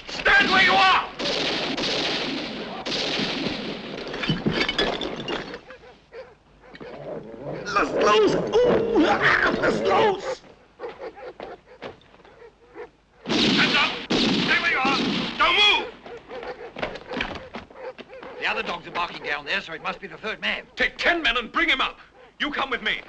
Stand where you are! Las Loos! Ooh! Las Loos! Hands up! Stay where you are! Don't move! The other dogs are barking down there, so it must be the third man. Take 10 men and bring him up. You come with me.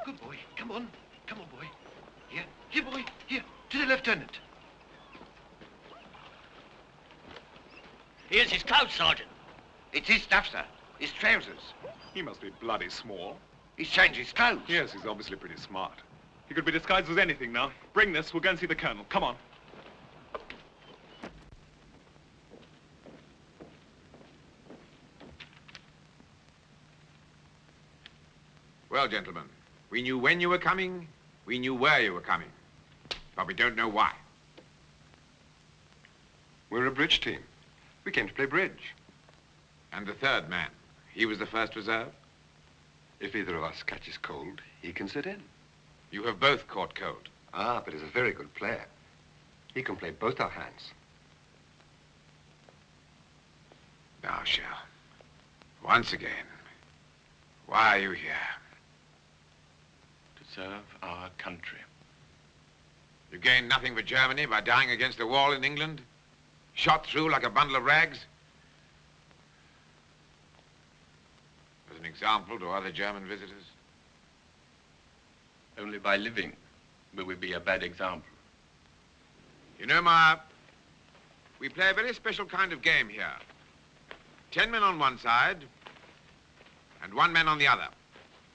Good boy. Come on. Come on, boy. Here. Here, boy. Here. To the lieutenant. Here's his clothes, Sergeant. It's his stuff, sir. His trousers. He must be bloody small. He's changed his clothes. Yes, he's obviously pretty smart. He could be disguised as anything now. Bring this. We'll go and see the colonel. Come on. Well, gentlemen, we knew when you were coming, we knew where you were coming, but we don't know why. We're a bridge team. We came to play bridge. And the third man, he was the first reserve? If either of us catches cold, he can sit in. You have both caught cold. Ah, but he's a very good player. He can play both our hands. Now, Shell, once again, why are you here? To serve our country. You gained nothing for Germany by dying against the wall in England? Shot through like a bundle of rags? As an example to other German visitors? Only by living will we be a bad example. You know, Ma, we play a very special kind of game here. 10 men on one side and 1 man on the other.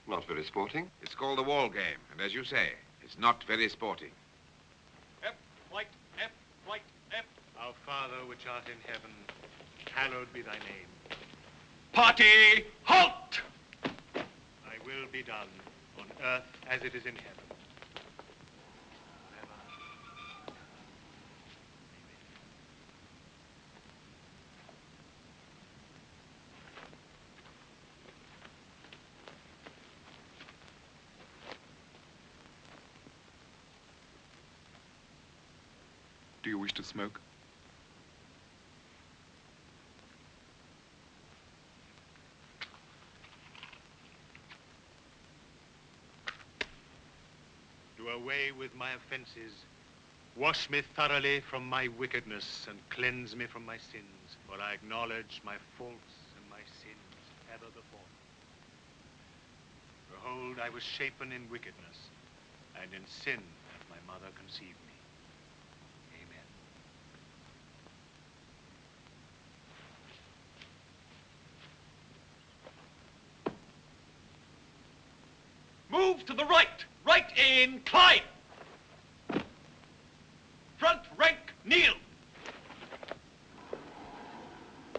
Not very sporting. It's called the wall game, and as you say, it's not very sporting. F, white, F, white, F. Our Father, which art in heaven, hallowed be thy name. Party, halt! Thy will be done on earth as it is in heaven. Do you wish to smoke? Do away with my offenses. Wash me thoroughly from my wickedness and cleanse me from my sins. For I acknowledge my faults and my sins ever before me. Behold, I was shapen in wickedness, and in sin hath my mother conceived me. Move to the right. Right incline. Front rank kneel.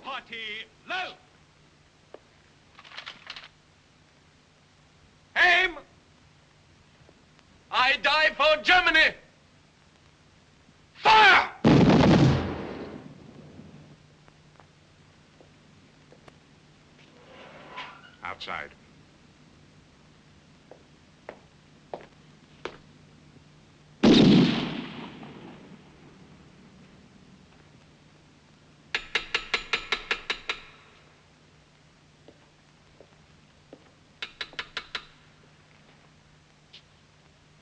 Party low. Aim. I die for Germany. Fire! Outside.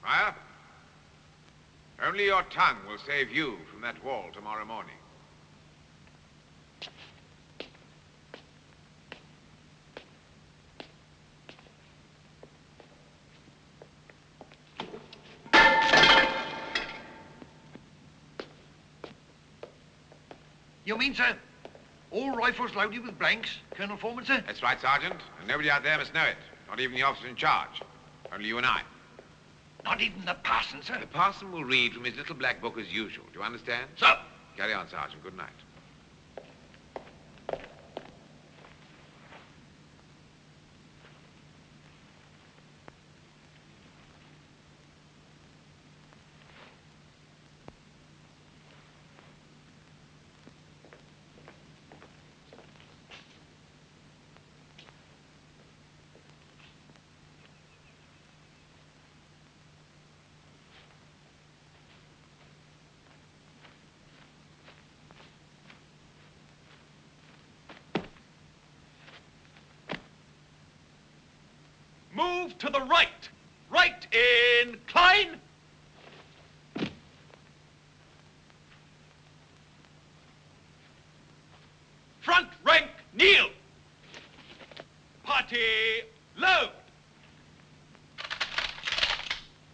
Fire? Only your tongue will save you from that wall tomorrow morning. You mean, sir, all rifles loaded with blanks, Colonel Foreman, sir? That's right, Sergeant. And nobody out there must know it. Not even the officer in charge. Only you and I. Not even the parson, sir? The parson will read from his little black book as usual. Do you understand? Sir! Carry on, Sergeant. Good night. Move to the right. Right, incline. Front rank, kneel. Party, load.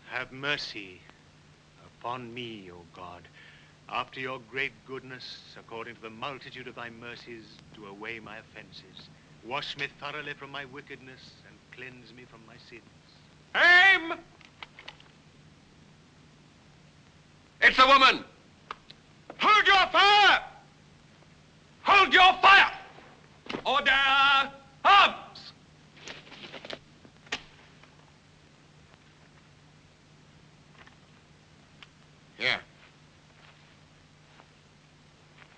Have mercy upon me, O God. After your great goodness, according to the multitude of thy mercies, do away my offenses. Wash me thoroughly from my wickedness and cleanse me from my sins. Aim! It's a woman! Hold your fire! Hold your fire! Order! Arms! Here.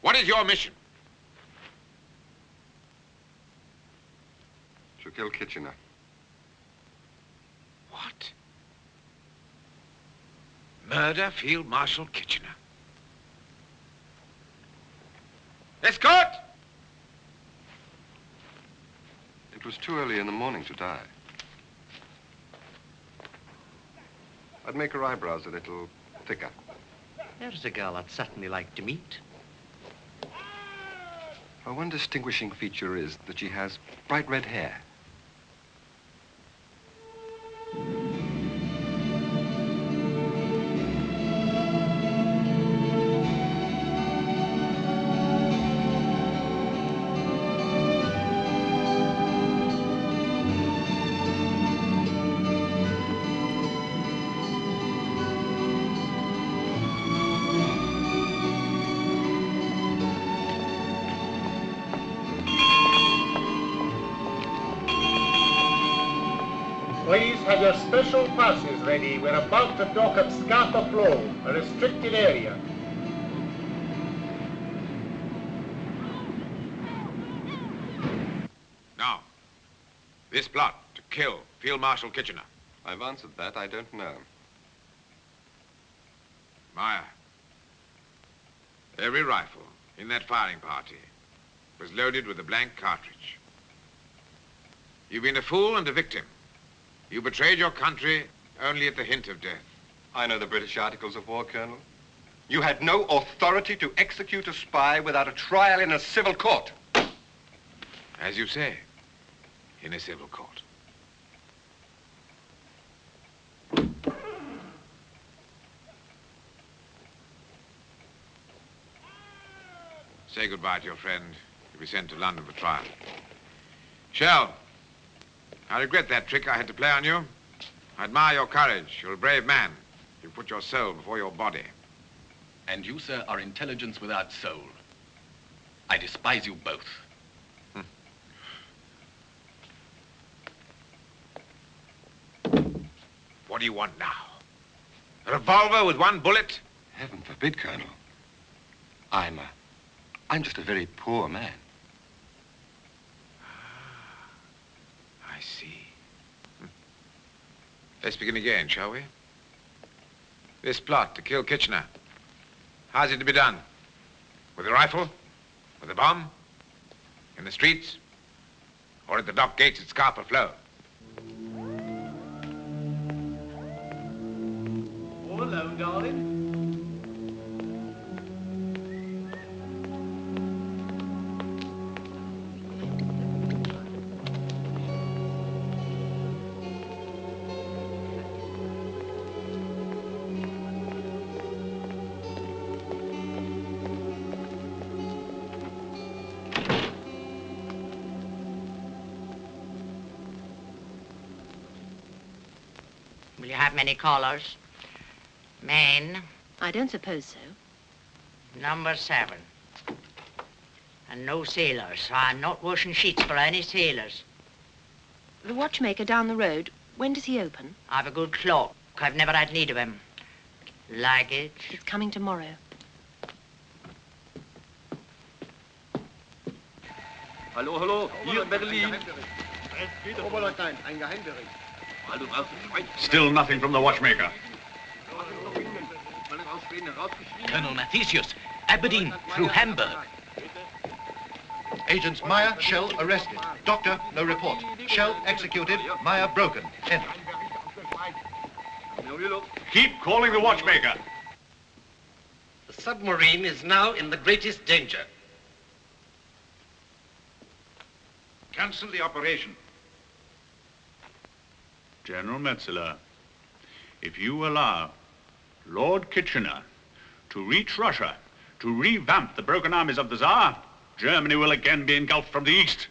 What is your mission? To kill Kitchener. What? Murder Field Marshal Kitchener. Escort! It was too early in the morning to die. I'd make her eyebrows a little thicker. There's a girl I'd certainly like to meet. Her one distinguishing feature is that she has bright red hair. Please have your special passes ready. We're about to dock at Scapa Flow, a restricted area. Now, this plot to kill Field Marshal Kitchener. I've answered that. I don't know. Meyer, every rifle in that firing party was loaded with a blank cartridge. You've been a fool and a victim. You betrayed your country only at the hint of death. I know the British Articles of War, Colonel. You had no authority to execute a spy without a trial in a civil court. As you say, in a civil court. Say goodbye to your friend. You'll be sent to London for trial. Shell, I regret that trick I had to play on you. I admire your courage. You're a brave man. You put your soul before your body. And you, sir, are intelligence without soul. I despise you both. What do you want now? A revolver with one bullet? Heaven forbid, Colonel. I'm just a very poor man. I see. Let's begin again, shall we? This plot to kill Kitchener. How's it to be done? With a rifle? With a bomb? In the streets? Or at the dock gates at Scapa Flow? All alone, darling? Will you have many callers? Men, I don't suppose so. number 7. And no sailors, so I'm not washing sheets for any sailors. The watchmaker down the road, when does he open? I've a good clock. I've never had need of him. Luggage? It's coming tomorrow. Hallo, hallo. Hier, Berlin. Oberleutnant, ein Geheimbericht. Still nothing from the watchmaker. Colonel Mathesius, Aberdeen, through Hamburg. Agents Meyer, Shell arrested. Doctor, no report. Shell executed, Meyer broken. End. Keep calling the watchmaker. The submarine is now in the greatest danger. Cancel the operation. General Metzeler, if you allow Lord Kitchener to reach Russia, to revamp the broken armies of the Tsar, Germany will again be engulfed from the east.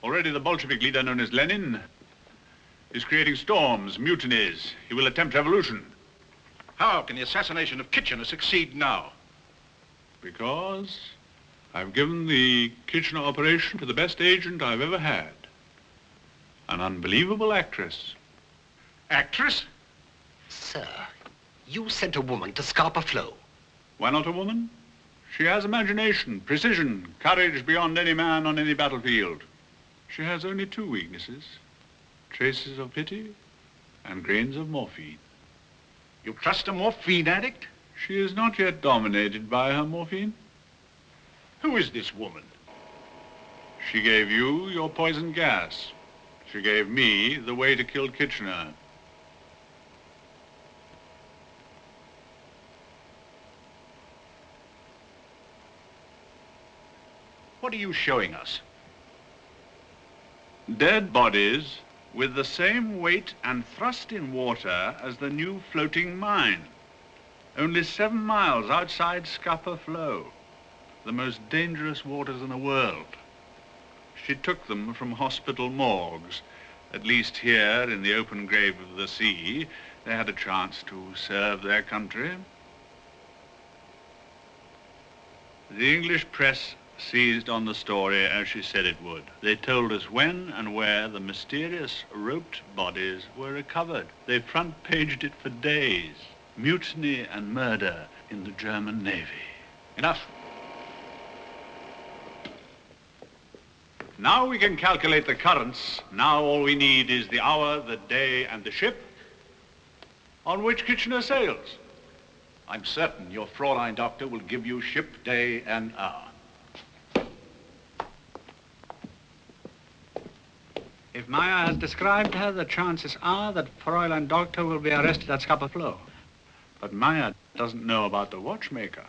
Already the Bolshevik leader known as Lenin is creating storms, mutinies. He will attempt revolution. How can the assassination of Kitchener succeed now? Because I've given the Kitchener operation to the best agent I've ever had. An unbelievable actress. Actress? Sir, you sent a woman to Scapa Flow. Why not a woman? She has imagination, precision, courage beyond any man on any battlefield. She has only 2 weaknesses: traces of pity and grains of morphine. You trust a morphine addict? She is not yet dominated by her morphine. Who is this woman? She gave you your poison gas. She gave me the way to kill Kitchener. What are you showing us? Dead bodies with the same weight and thrust in water as the new floating mine. Only 7 miles outside Scapa Flow, the most dangerous waters in the world. She took them from hospital morgues. At least here, in the open grave of the sea, they had a chance to serve their country. The English press seized on the story as she said it would. They told us when and where the mysterious roped bodies were recovered. They front-paged it for days. Mutiny and murder in the German Navy. Enough. Now we can calculate the currents. Now all we need is the hour, the day, and the ship on which Kitchener sails. I'm certain your Fraulein doctor will give you ship, day, and hour. If Meyer has described her, the chances are that Fräulein Doctor will be arrested at Scapa Flow. But Meyer doesn't know about the watchmaker.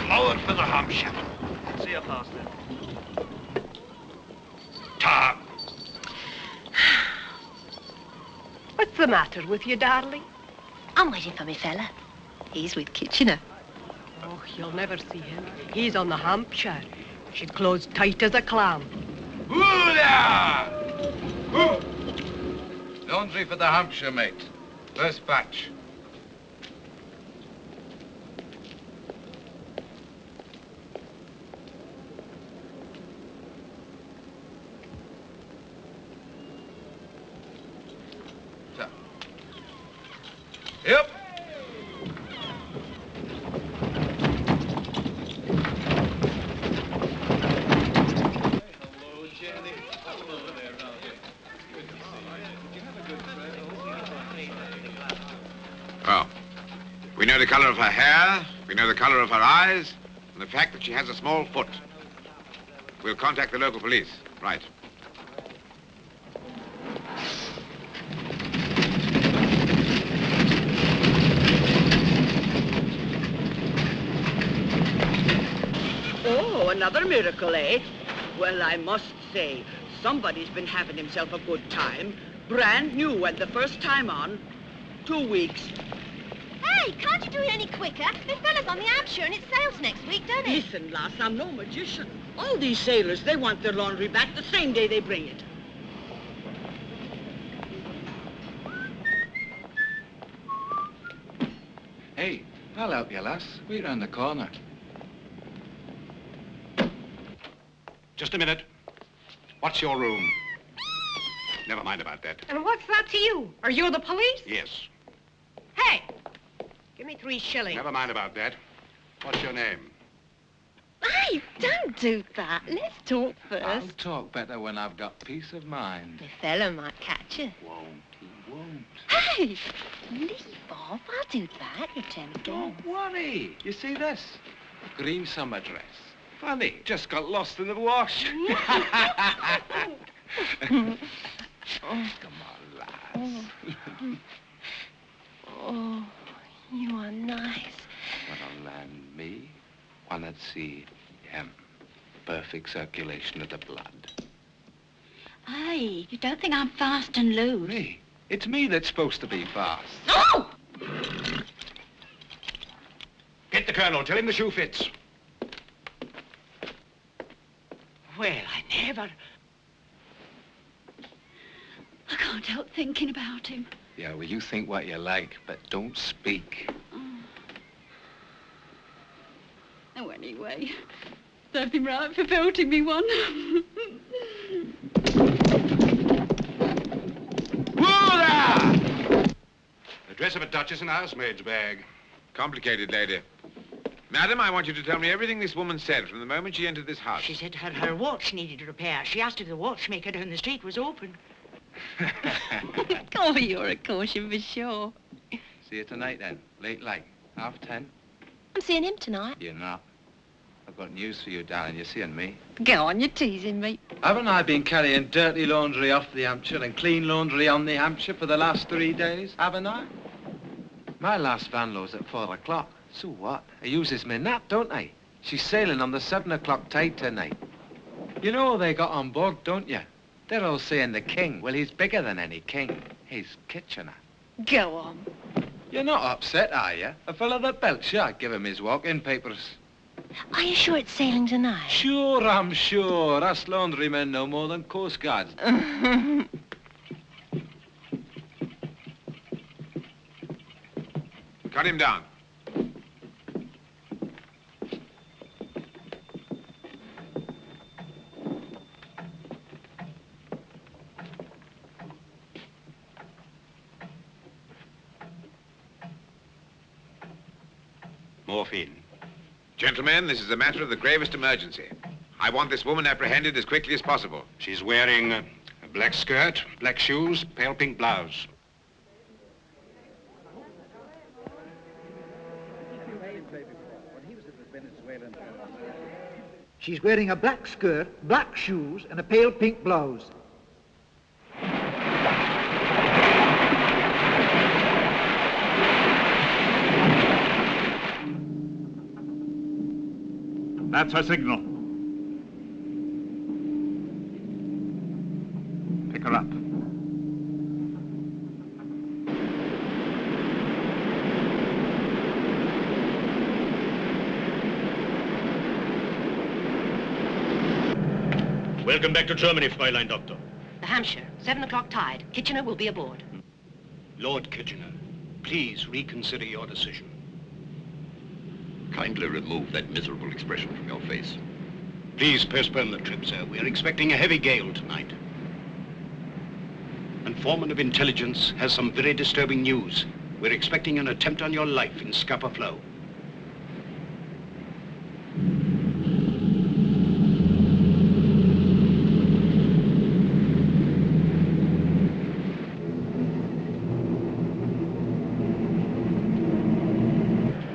Forward for the Hampshire. See you past then. Tom. What's the matter with you, darling? I'm waiting for me fella. He's with Kitchener. Oh, you'll never see him. He's on the Hampshire. She's closed tight as a clam. Hoo-lah! Hoo! Laundry for the Hampshire, mate. First batch. So. Yep. Well, we know the color of her hair, we know the color of her eyes, and the fact that she has a small foot. We'll contact the local police. Right. Oh, another miracle, eh? Well, I must say, somebody's been having himself a good time. Brand new and the first time on. 2 weeks. Hey, can't you do it any quicker? The fella's on the Hampshire and it sails next week, don't it? Listen, lass, I'm no magician. All these sailors, they want their laundry back the same day they bring it. Hey, I'll help you, lass. Wait round the corner. Just a minute. What's your room? Never mind about that. And what's that to you? Are you the police? Yes. Hey, give me 3 shillings. Never mind about that. What's your name? Hey, don't do that. Let's talk first. I'll talk better when I've got peace of mind. The fella might catch you. Won't, he won't. Hey, leave off. I'll do that. You're tempting. Don't worry. You see this? Green summer dress. Funny, just got lost in the wash. Come on, lads. Oh, you are nice. Wanna land me? Wanna see him? Perfect circulation of the blood. Hey, you don't think I'm fast and loose? Me? It's me that's supposed to be fast. Oh! Get the colonel. Tell him the shoe fits. Well, I never... I can't help thinking about him. Yeah, well, you think what you like, but don't speak. Oh, anyway, served him right for belting me one. The dress of a duchess in a housemaid's bag. Complicated, lady. Madam, I want you to tell me everything this woman said from the moment she entered this house. She said her watch needed repair. She asked if the watchmaker down the street was open. Oh, you're a caution for sure. See you tonight, then. Late like. 10:30. I'm seeing him tonight. You're not. I've got news for you, darling. You're seeing me. Go on, you're teasing me. Haven't I been carrying dirty laundry off the Hampshire and clean laundry on the Hampshire for the last 3 days? Haven't I? My last van loads at 4 o'clock. So what? I uses my nap, don't I? She's sailing on the 7 o'clock tide tonight. You know who they got on board, don't you? They're all saying the king. Well, he's bigger than any king. He's Kitchener. Go on. You're not upset, are you? A fella that belts you, I'd give him his walk-in papers. Are you sure it's sailing tonight? Sure, I'm sure. Us laundrymen know more than Coast Guards. Cut him down. Morphine. Gentlemen, this is a matter of the gravest emergency. I want this woman apprehended as quickly as possible. She's wearing a black skirt, black shoes, pale pink blouse. She's wearing a black skirt, black shoes, and a pale pink blouse. That's her signal. Pick her up. Welcome back to Germany, Fräulein Doctor. The Hampshire, 7 o'clock tide. Kitchener will be aboard. Lord Kitchener, please reconsider your decision. Kindly remove that miserable expression from your face. Please postpone the trip, sir. We are expecting a heavy gale tonight. And Foreman of Intelligence has some very disturbing news. We're expecting an attempt on your life in Scapa Flow.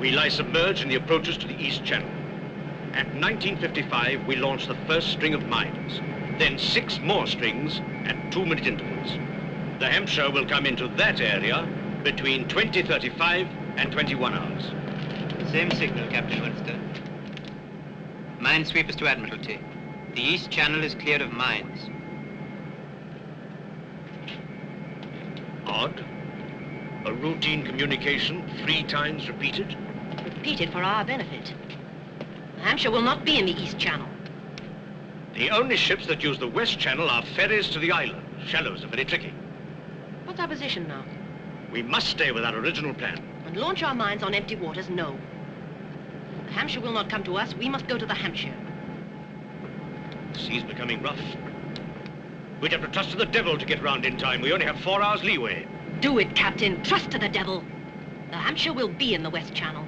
We lie submerged in the approaches to the East Channel. At 1955, we launched the first string of mines, then 6 more strings at 2-minute intervals. The Hampshire will come into that area between 20:35 and 21 hours. Same signal, Captain Winston. Minesweepers to Admiralty. The East Channel is cleared of mines. Odd. A routine communication 3 times repeated. Repeated for our benefit. The Hampshire will not be in the East Channel. The only ships that use the West Channel are ferries to the island. Shallows are very tricky. What's our position now? We must stay with our original plan. And launch our mines on empty waters? No. The Hampshire will not come to us. We must go to the Hampshire. The sea's becoming rough. We'd have to trust to the devil to get round in time. We only have 4 hours leeway. Do it, Captain. Trust to the devil. The Hampshire will be in the West Channel.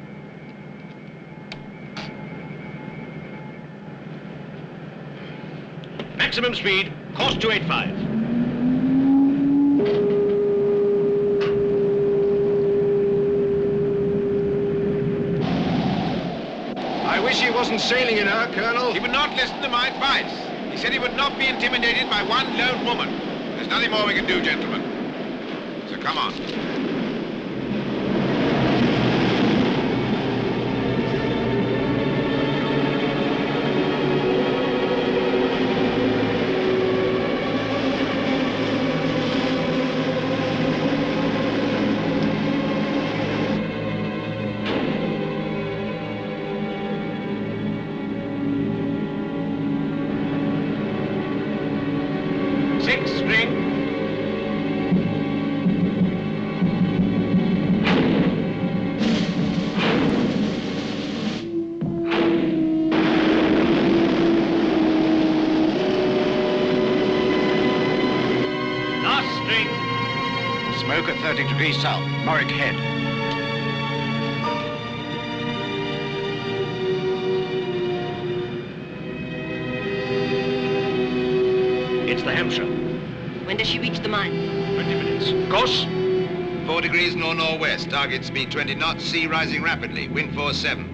Maximum speed, course 285. I wish he wasn't sailing in her, Colonel. He would not listen to my advice. He said he would not be intimidated by one lone woman. There's nothing more we can do, gentlemen. So come on. Smoke at 30 degrees south, Morwick Head. It's the Hampshire. When does she reach the mine? 20 minutes. Course? 4 degrees nor-northwest. Target speed 20 knots. Sea rising rapidly. Wind force 7.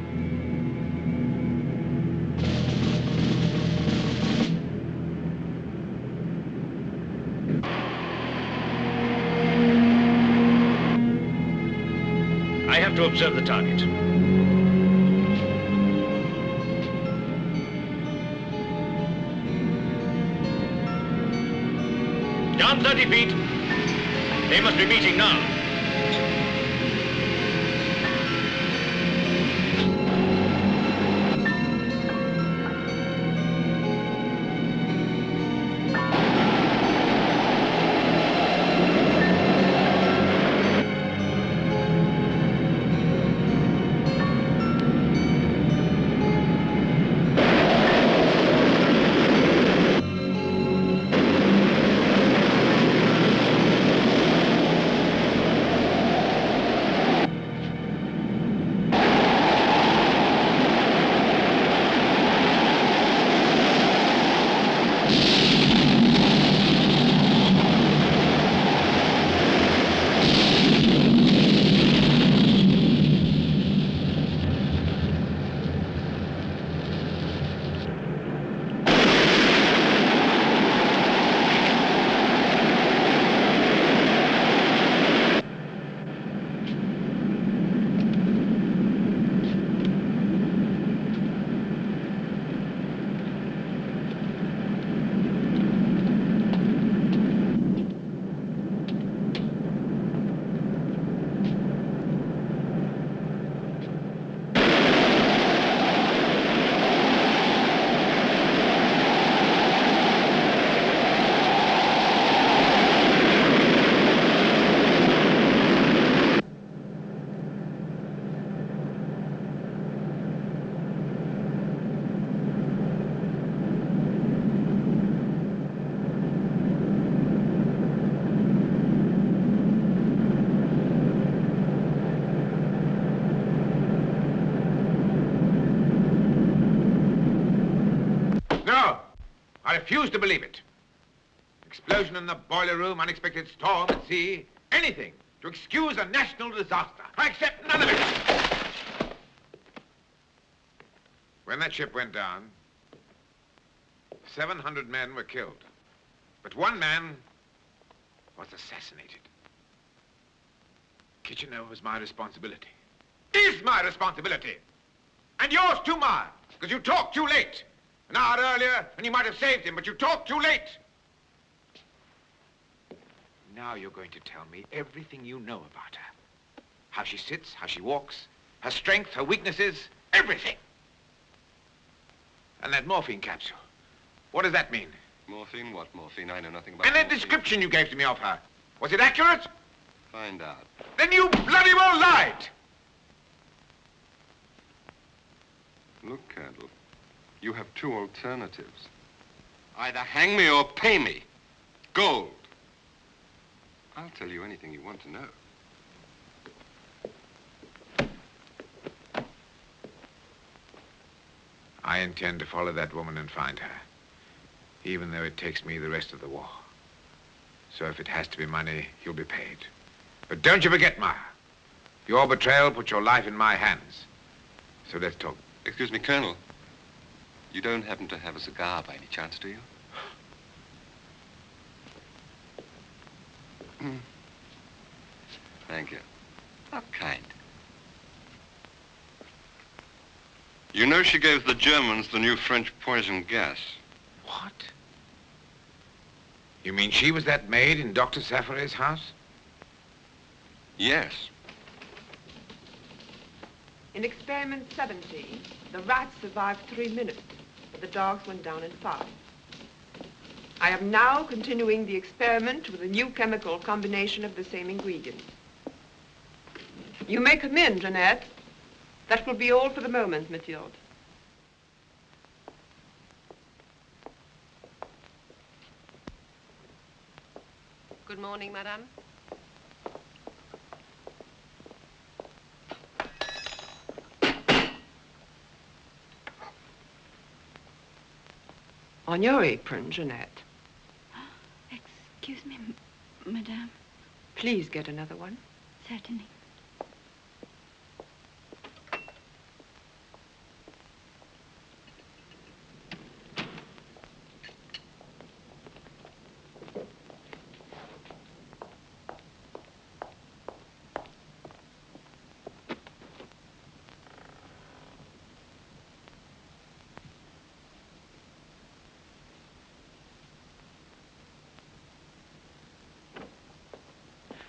I have to observe the target. Down 30 feet. They must be meeting now. I refuse to believe it. Explosion in the boiler room, unexpected storm at sea, anything to excuse a national disaster. I accept none of it. When that ship went down, 700 men were killed. But one man was assassinated. Kitchener was my responsibility. Is my responsibility. And yours too, Ma, because you talked too late. An hour earlier, and you might have saved him, but you talked too late. Now you're going to tell me everything you know about her. How she sits, how she walks, her strength, her weaknesses, everything. And that morphine capsule. What does that mean? Morphine? What morphine? I know nothing about And that morphine. description you gave to me of her. Was it accurate? Find out. Then you bloody well lied. Look, Colonel, you have two alternatives. Either hang me or pay me. Gold. I'll tell you anything you want to know. I intend to follow that woman and find her, even though it takes me the rest of the war. So if it has to be money, you'll be paid. But don't you forget, Ma, your betrayal put your life in my hands. So let's talk. Excuse me, Colonel. You don't happen to have a cigar by any chance, do you? Thank you. How kind. You know she gave the Germans the new French poison gas. What? You mean she was that maid in Dr. Safare's house? Yes. In experiment 70, the rats survived 3 minutes, but the dogs went down in 5. I am now continuing the experiment with a new chemical combination of the same ingredients. You may come in, Jeanette. That will be all for the moment, Mathilde. Good morning, madame. On your apron, Jeanette. Excuse me, madame. Please get another one. Certainly.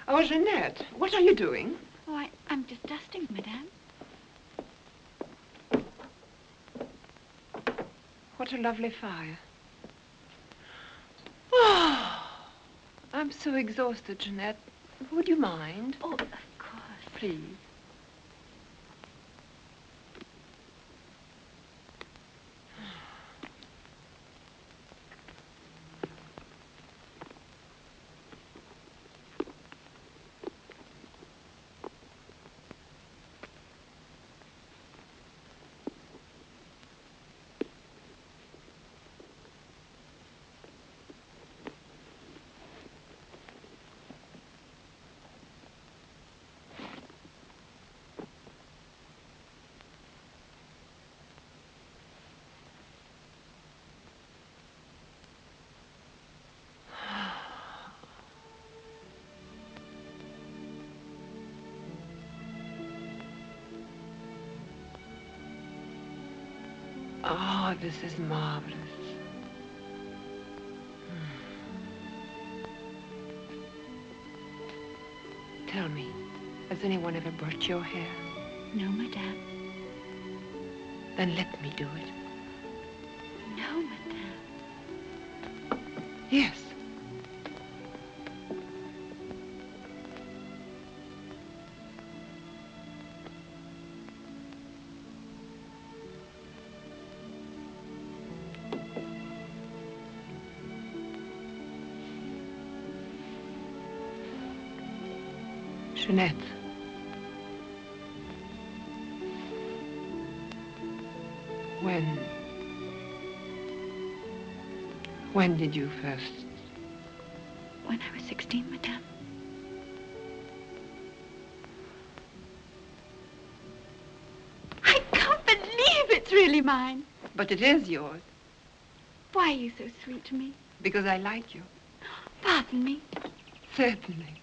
Oh, Jeanette, what are you doing? Oh, I'm just dusting, madame. What a lovely fire. Oh, I'm so exhausted, Jeanette. Would you mind? Oh, of course. Please. Oh, this is marvelous. Tell me, has anyone ever brushed your hair? No, madame. Then let me do it. No, madame. Yes. Jeanette. When did you first? When I was 16, madame. I can't believe it's really mine. But it is yours. Why are you so sweet to me? Because I like you. Pardon me. Certainly.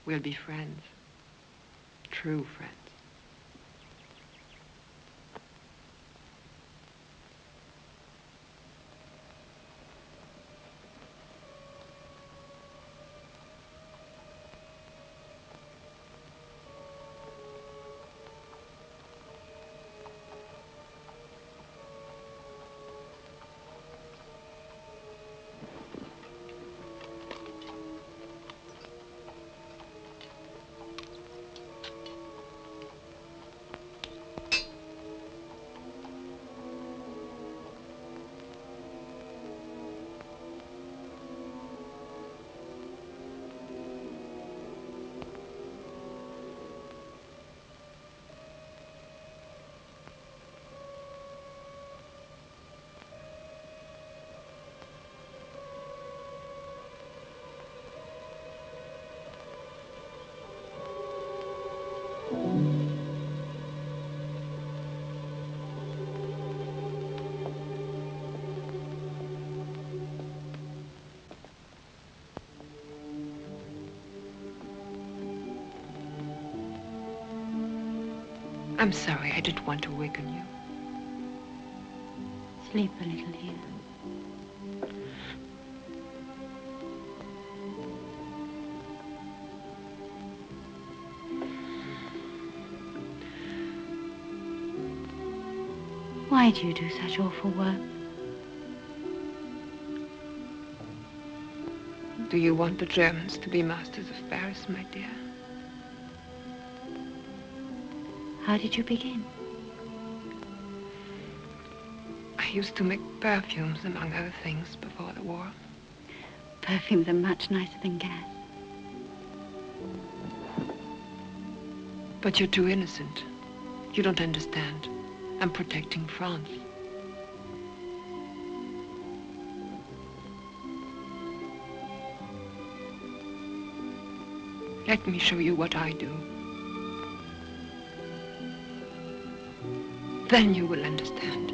We'll be friends. True friends. I'm sorry, I didn't want to awaken you. Sleep a little here. Why do you do such awful work? Do you want the Germans to be masters of Paris, my dear? How did you begin? I used to make perfumes, among other things, before the war. Perfumes are much nicer than gas. But you're too innocent. You don't understand. I'm protecting France. Let me show you what I do. Then you will understand.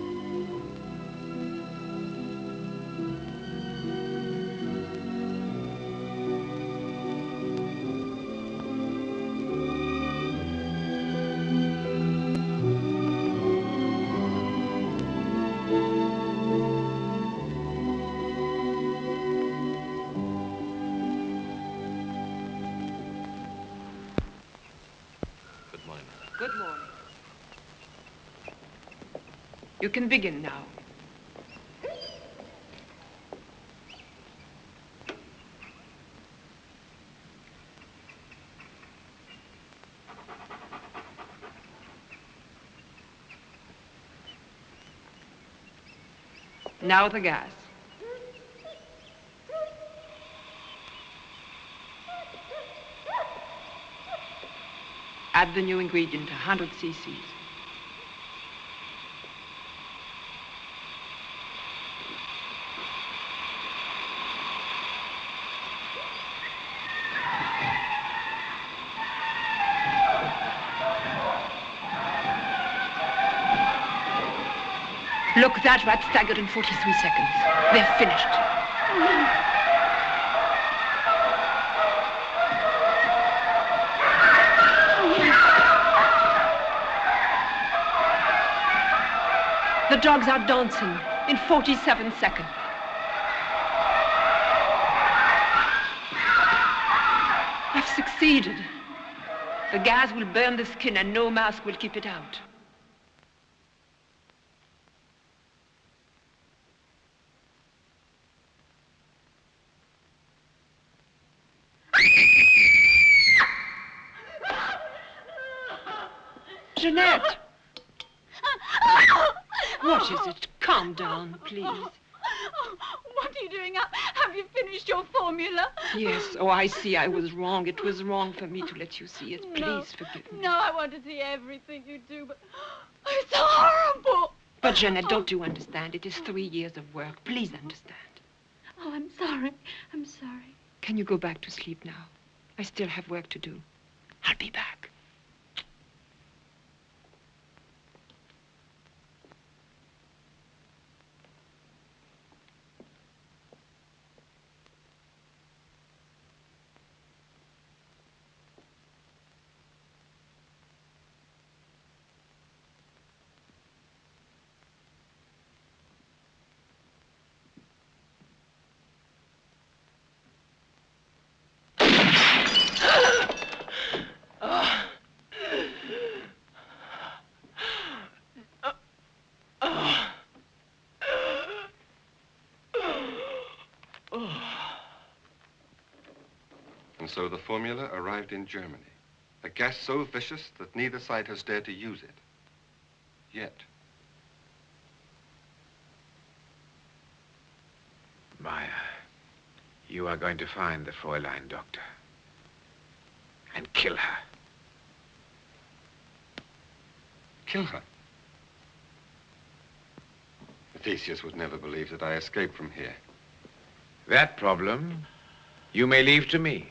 Good morning. Good morning. You can begin now. Now the gas. Add the new ingredient, 100 cc's. Look, that rat staggered in 43 seconds. They're finished. The dogs are dancing in 47 seconds. I've succeeded. The gas will burn the skin and no mask will keep it out. Jeanette! What is it? Calm down, please. What are you doing? Have you finished your formula? Yes. Oh, I see. I was wrong. It was wrong for me to let you see it. Please No. forgive me. No, I want to see everything you do, but it's horrible. But, Jeanette, don't you understand? It is 3 years of work. Please understand. Oh, I'm sorry. I'm sorry. Can you go back to sleep now? I still have work to do. I'll be back. And so the formula arrived in Germany. A gas so vicious that neither side has dared to use it. Yet. Maya, you are going to find the Fräulein Doctor and kill her. Kill her? Theseus would never believe that I escaped from here. That problem you may leave to me.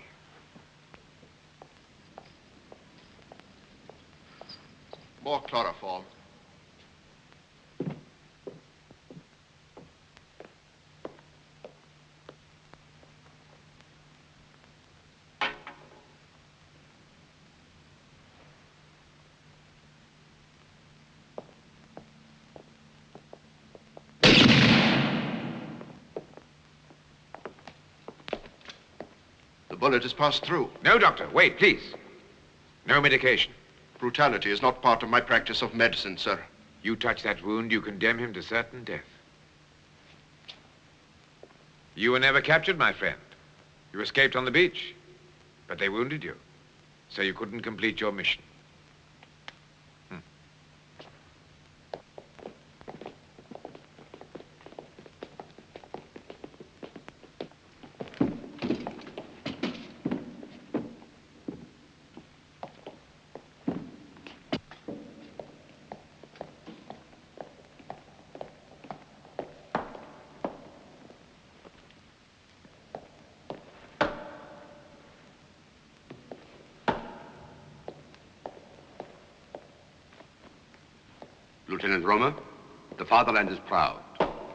More chloroform. The bullet has passed through. No, Doctor, wait, please. No medication. Brutality is not part of my practice of medicine, sir. You touch that wound, you condemn him to certain death. You were never captured, my friend. You escaped on the beach, but they wounded you, so you couldn't complete your mission. Lieutenant Romer, the fatherland is proud,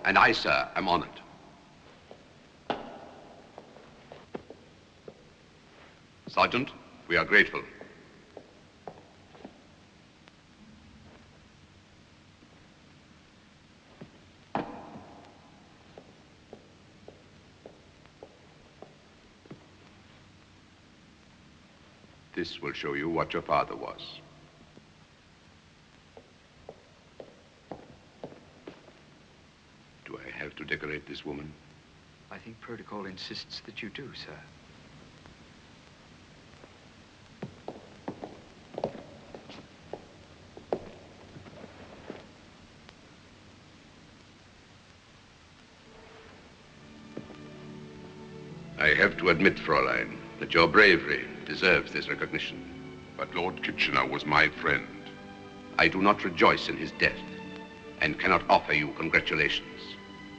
and I, sir, am honored. Sergeant, we are grateful. This will show you what your father was. Do I have to decorate this woman? I think protocol insists that you do, sir. I have to admit, Fräulein, that your bravery deserves this recognition. But Lord Kitchener was my friend. I do not rejoice in his death, and cannot offer you congratulations.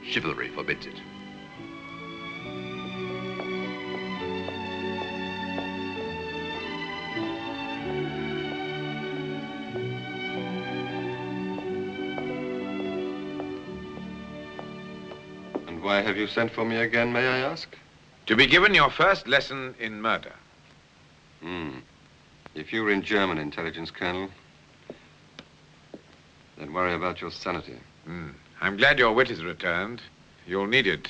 Chivalry forbids it. And why have you sent for me again, may I ask? To be given your first lesson in murder. If you were in German intelligence, Colonel, then worry about your sanity. I'm glad your wit has returned. You'll need it.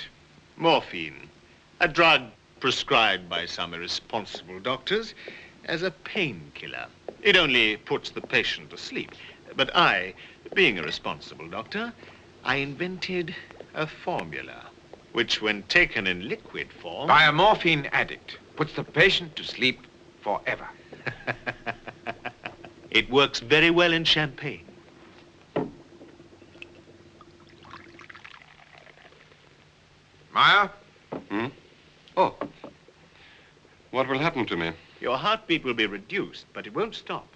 Morphine, a drug prescribed by some irresponsible doctors as a painkiller. It only puts the patient to sleep. But I, being a responsible doctor, I invented a formula, which when taken in liquid form... By a morphine addict, puts the patient to sleep forever. It works very well in champagne. Meyer? Hmm? Oh. What will happen to me? Your heartbeat will be reduced, but it won't stop.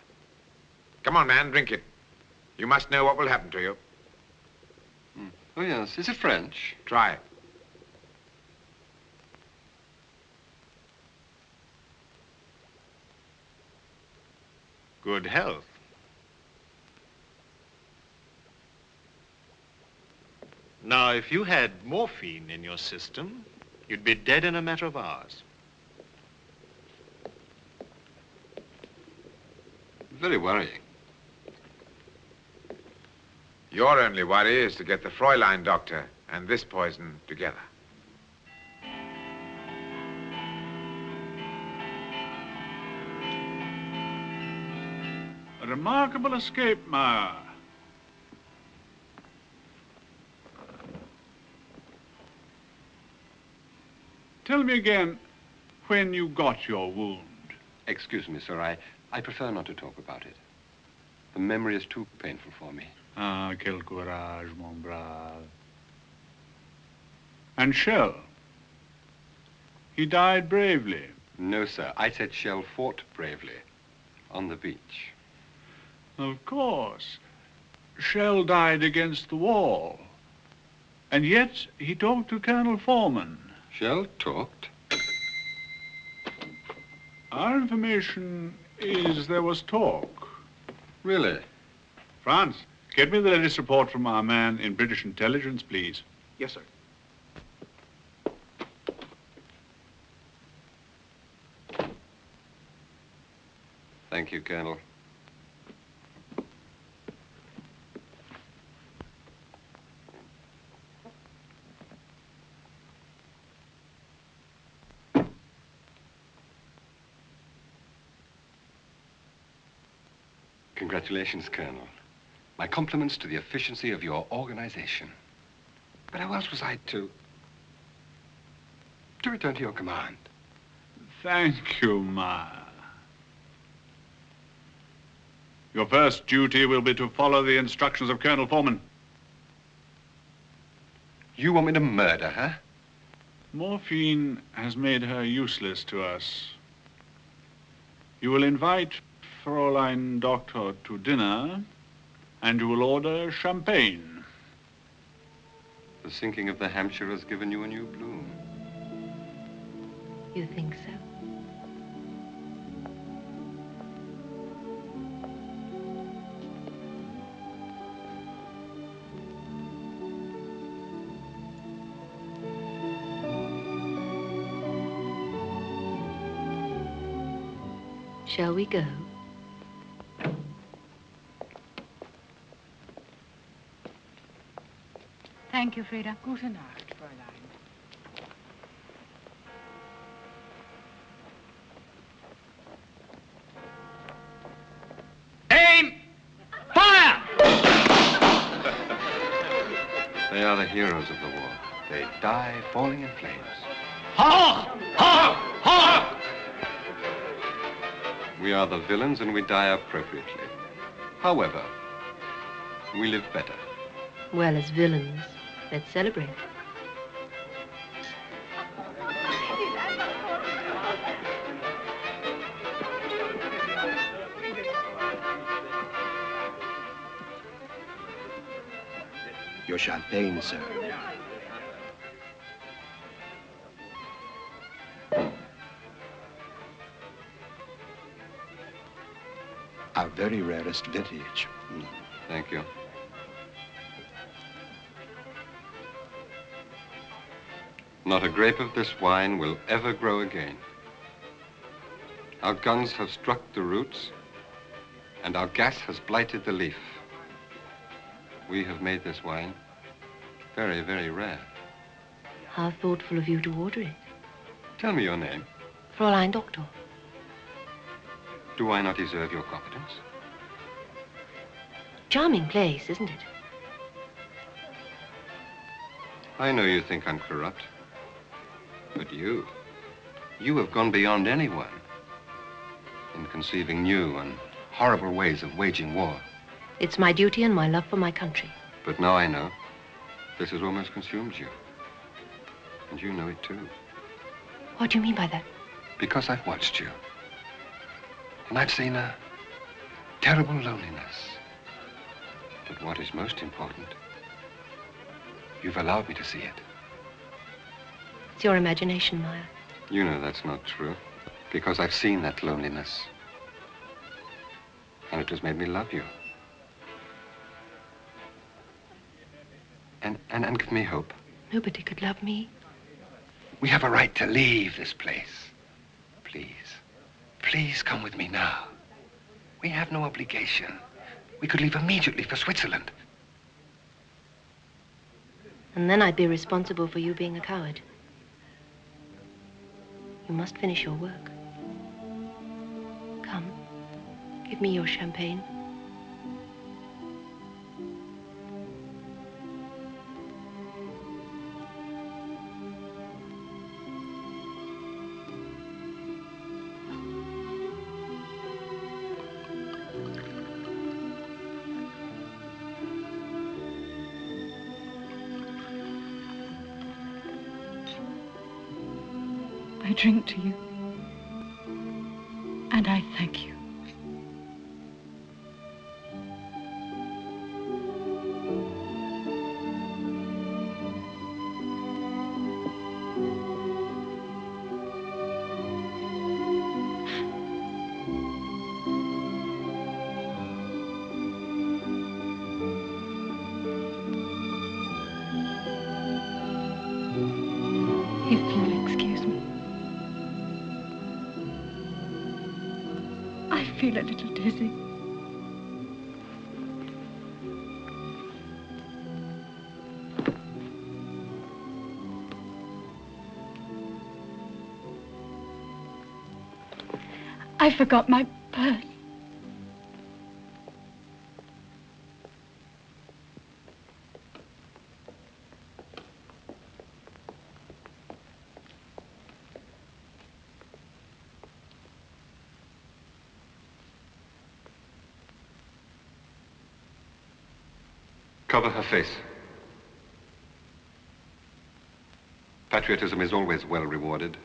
Come on, man, drink it. You must know what will happen to you. Oh, yes. Is it French? Try it. Good health. Now, if you had morphine in your system, you'd be dead in a matter of hours. Very worrying. Your only worry is to get the Fräulein doctor and this poison together. A remarkable escape, Meyer. Tell me again when you got your wound. Excuse me, sir. I prefer not to talk about it. The memory is too painful for me. Ah, quel courage, mon brave. And Shell? He died bravely. No, sir. I said Shell fought bravely on the beach. Of course. Shell died against the wall. And yet he talked to Colonel Foreman. Shell talked? Our information is there was talk. Really? Franz, get me the latest report from our man in British intelligence, please. Yes, sir. Thank you, Colonel. Congratulations, Colonel. My compliments to the efficiency of your organization. But how else was I to return to your command? Thank you, Meyer. Your first duty will be to follow the instructions of Colonel Foreman. You want me to murder her? Morphine has made her useless to us. You will invite Fräulein Doctor to dinner, and you will order champagne. The sinking of the Hampshire has given you a new bloom. You think so? Shall we go? Thank you, Frida. Gute Nacht, Fräulein. Aim! Fire! They are the heroes of the war. They die falling in flames. Ha! Ha! Ha! We are the villains and we die appropriately. However, we live better. Well, as villains, let's celebrate. Your champagne, sir. Our very rarest vintage. Thank you. Not a grape of this wine will ever grow again. Our guns have struck the roots, and our gas has blighted the leaf. We have made this wine very, very rare. How thoughtful of you to order it. Tell me your name. Fräulein Doctor. Do I not deserve your confidence? Charming place, isn't it? I know you think I'm corrupt. But you have gone beyond anyone in conceiving new and horrible ways of waging war. It's my duty and my love for my country. But now I know this has almost consumed you. And you know it too. What do you mean by that? Because I've watched you. And I've seen a terrible loneliness. But what is most important, you've allowed me to see it. It's your imagination, Maya. You know that's not true. Because I've seen that loneliness. And it has made me love you. And give me hope. Nobody could love me. We have a right to leave this place. Please. Please come with me now. We have no obligation. We could leave immediately for Switzerland. And then I'd be responsible for you being a coward. You must finish your work. Come, give me your champagne. I drink to you, and I thank you. If you'll excuse me. I feel a little dizzy. I forgot my purse. Cover her face. Patriotism is always well rewarded.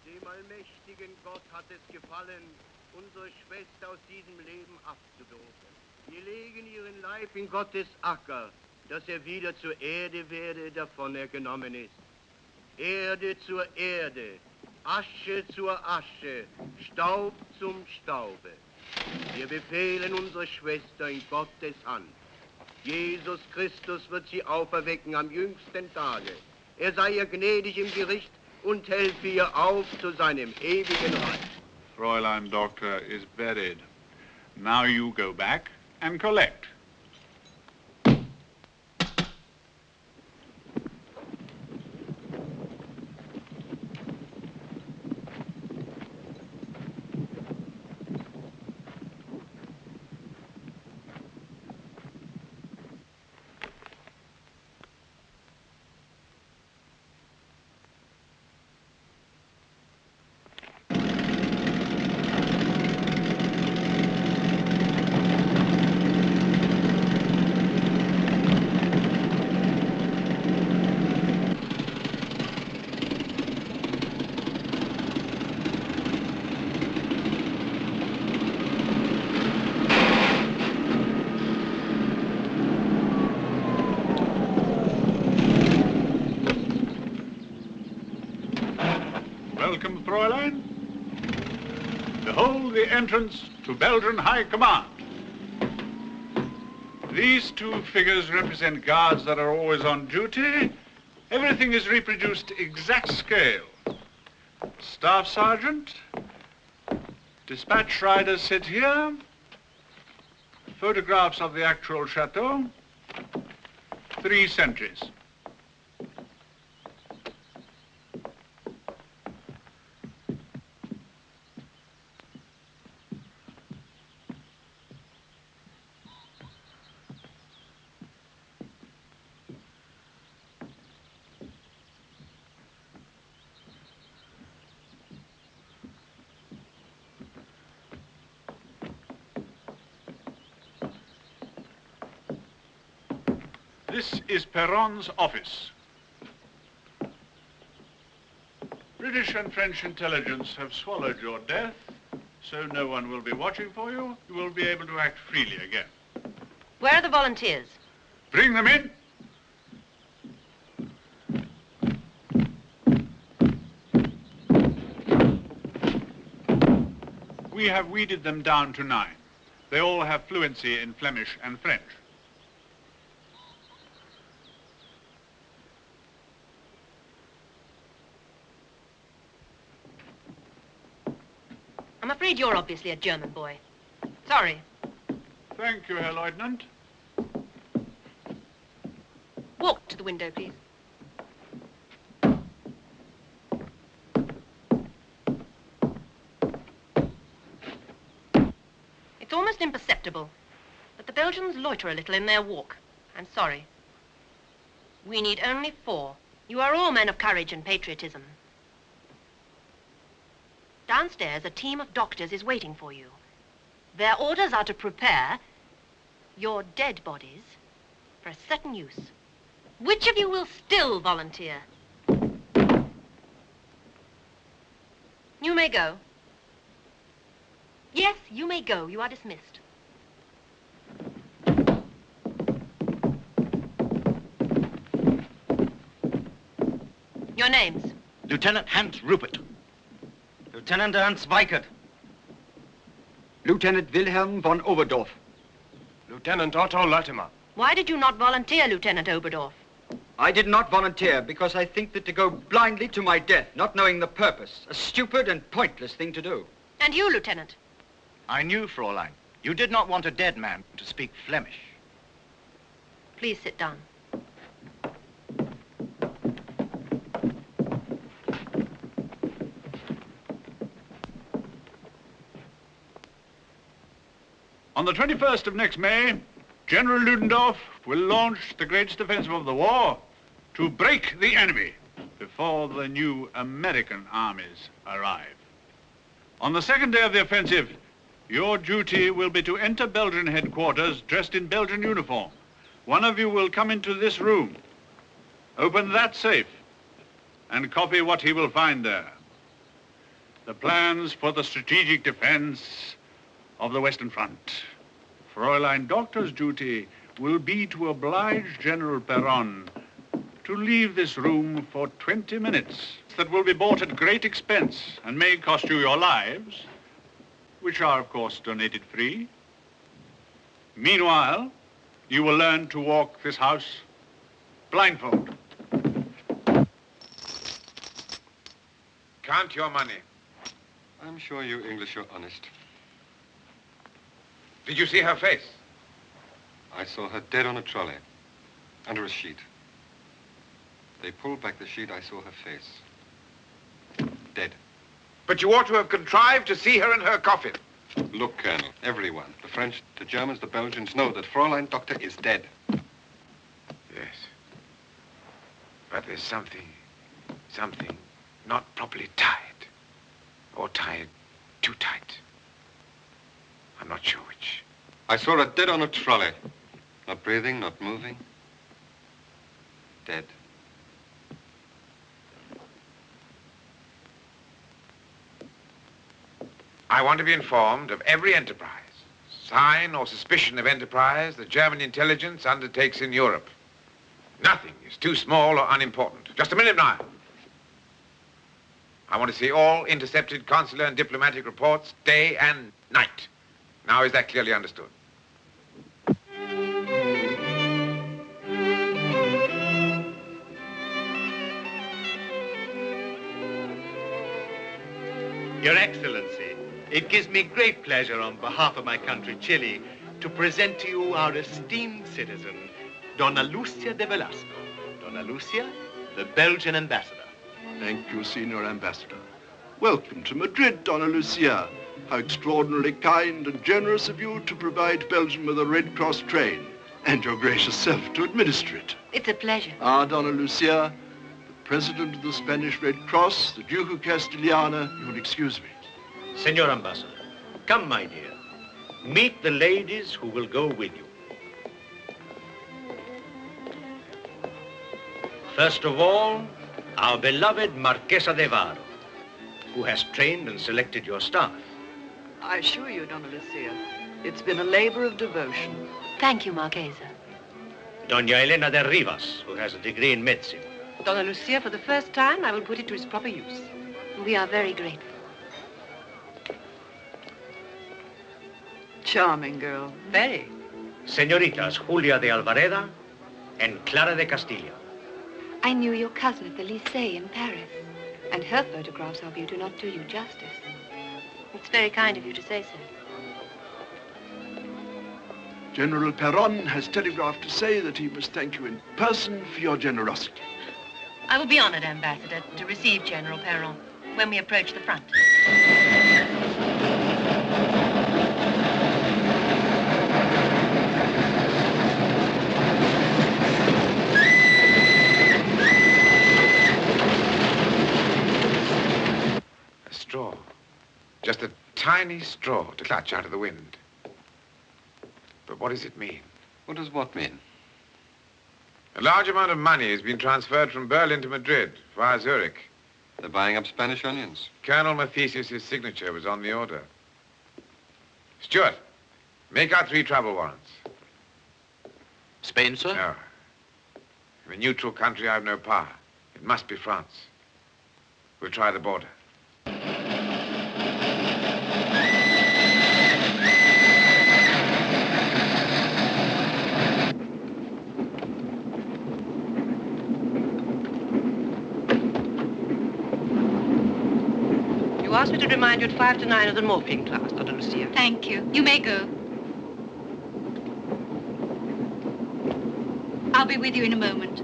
Dem allmächtigen Gott hat es gefallen, unsere Schwester aus diesem Leben abzuberufen. Wir legen ihren Leib in Gottes Acker, dass er wieder zur Erde werde, davon er genommen ist. Erde zur Erde, Asche zur Asche, Staub zum Staube. Wir befehlen unsere Schwester in Gottes Hand. Jesus Christus wird sie auferwecken am jüngsten Tage. Er sei ihr gnädig im Gericht und helfe ihr auf zu seinem ewigen Reich. Fräulein Doctor is buried. Now you go back and collect. Welcome, Fräulein. Behold the entrance to Belgian High Command. These two figures represent guards that are always on duty. Everything is reproduced exact scale. Staff sergeant, dispatch riders sit here. Photographs of the actual chateau. 3 sentries. This is Perron's office. British and French intelligence have swallowed your death, so no one will be watching for you. You will be able to act freely again. Where are the volunteers? Bring them in. We have weeded them down to 9. They all have fluency in Flemish and French. I'm afraid you're obviously a German boy. Sorry. Thank you, Herr Lieutenant. Walk to the window, please. It's almost imperceptible, but the Belgians loiter a little in their walk. I'm sorry. We need only 4. You are all men of courage and patriotism. Downstairs, a team of doctors is waiting for you. Their orders are to prepare your dead bodies for a certain use. Which of you will still volunteer? You may go. Yes, you may go. You are dismissed. Your names? Lieutenant Hans Rupert. Lieutenant Ernst Weikert. Lieutenant Wilhelm von Oberdorf. Lieutenant Otto Latimer. Why did you not volunteer, Lieutenant Oberdorf? I did not volunteer because I think that to go blindly to my death, not knowing the purpose, a stupid and pointless thing to do. And you, Lieutenant? I knew, Fräulein. You did not want a dead man to speak Flemish. Please sit down. On the 21st of next May, General Ludendorff will launch the greatest offensive of the war to break the enemy before the new American armies arrive. On the second day of the offensive, your duty will be to enter Belgian headquarters dressed in Belgian uniform. One of you will come into this room, open that safe, and copy what he will find there. The plans for the strategic defense of the Western Front. Fräulein Doctor's duty will be to oblige General Perron to leave this room for 20 minutes. That will be bought at great expense and may cost you your lives, which are, of course, donated free. Meanwhile, you will learn to walk this house blindfold. Count your money. I'm sure you English are honest. Did you see her face? I saw her dead on a trolley, under a sheet. They pulled back the sheet, I saw her face. Dead. But you ought to have contrived to see her in her coffin. Look, Colonel, everyone, the French, the Germans, the Belgians, know that Fräulein Doctor is dead. Yes. But there's something not properly tied. Or tied too tight. I'm not sure which. I saw her dead on a trolley. Not breathing, not moving. Dead. I want to be informed of every enterprise, sign or suspicion of enterprise the German intelligence undertakes in Europe. Nothing is too small or unimportant. Just a minute now. I want to see all intercepted consular and diplomatic reports day and night. Now, is that clearly understood? Your Excellency, it gives me great pleasure on behalf of my country, Chile, to present to you our esteemed citizen, Donna Lucia de Velasco. Donna Lucia, the Belgian ambassador. Thank you, Senor Ambassador. Welcome to Madrid, Donna Lucia. How extraordinarily kind and generous of you to provide Belgium with a Red Cross train, and your gracious self to administer it. It's a pleasure. Ah, Donna Lucia, the President of the Spanish Red Cross, the Duke of Castellana, you will excuse me. Senor Ambassador, come, my dear. Meet the ladies who will go with you. First of all, our beloved Marquesa de Varo, who has trained and selected your staff. I assure you, Donna Lucia, it's been a labor of devotion. Thank you, Marquesa. Doña Elena de Rivas, who has a degree in medicine. Donna Lucia, for the first time, I will put it to its proper use. We are very grateful. Charming girl. Very. Señoritas Julia de Alvareda and Clara de Castilla. I knew your cousin at the Lycée in Paris, and her photographs of you do not do you justice. It's very kind of you to say so. General Perron has telegraphed to say that he must thank you in person for your generosity. I will be honored, Ambassador, to receive General Perron when we approach the front. A straw. Just a tiny straw to clutch out of the wind. But what does it mean? What does what mean? A large amount of money has been transferred from Berlin to Madrid via Zurich. They're buying up Spanish onions. Colonel Mathesius' signature was on the order. Stuart, make out 3 travel warrants. Spain, sir? No. In a neutral country, I have no power. It must be France. We'll try the border. You asked me to remind you at 5 to 9 of the morphine class, Donna Lucia. Thank you. You may go. I'll be with you in a moment.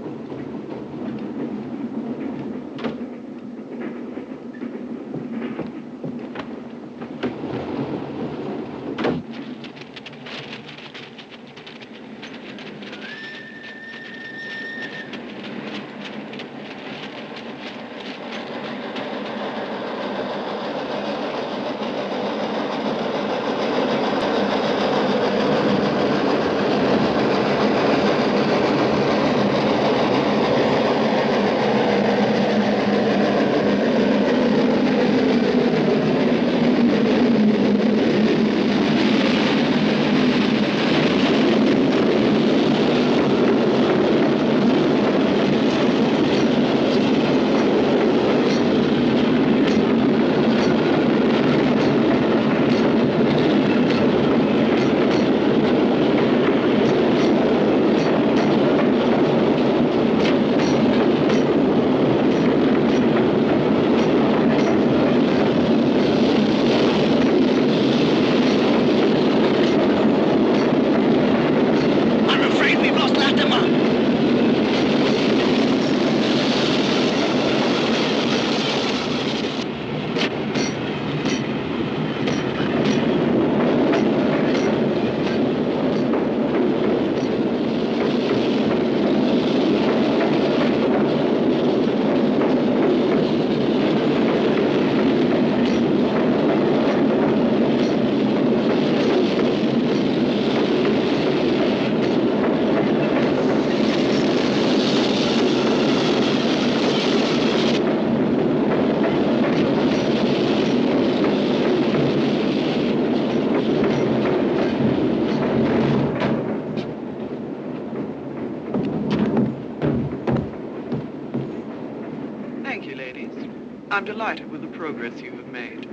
I'm delighted with the progress you have made.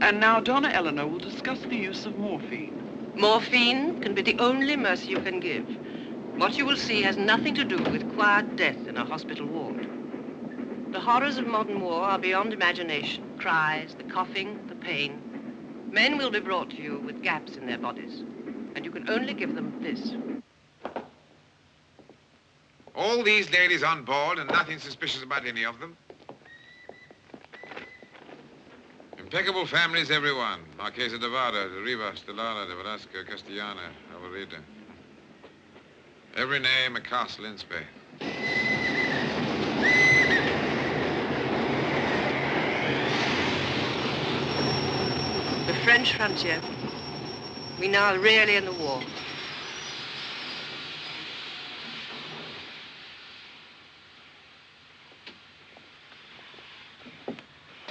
And now Donna Eleanor will discuss the use of morphine. Morphine can be the only mercy you can give. What you will see has nothing to do with quiet death in a hospital ward. The horrors of modern war are beyond imagination. Cries, the coughing, the pain. Men will be brought to you with gaps in their bodies, and you can only give them this. All these ladies on board and nothing suspicious about any of them. Impeccable families, everyone. Marquesa de Vara, de Rivas, de Lara, de Velasco, Castellana, Alvareda. Every name a castle in Spain. The French frontier. We now are really in the war.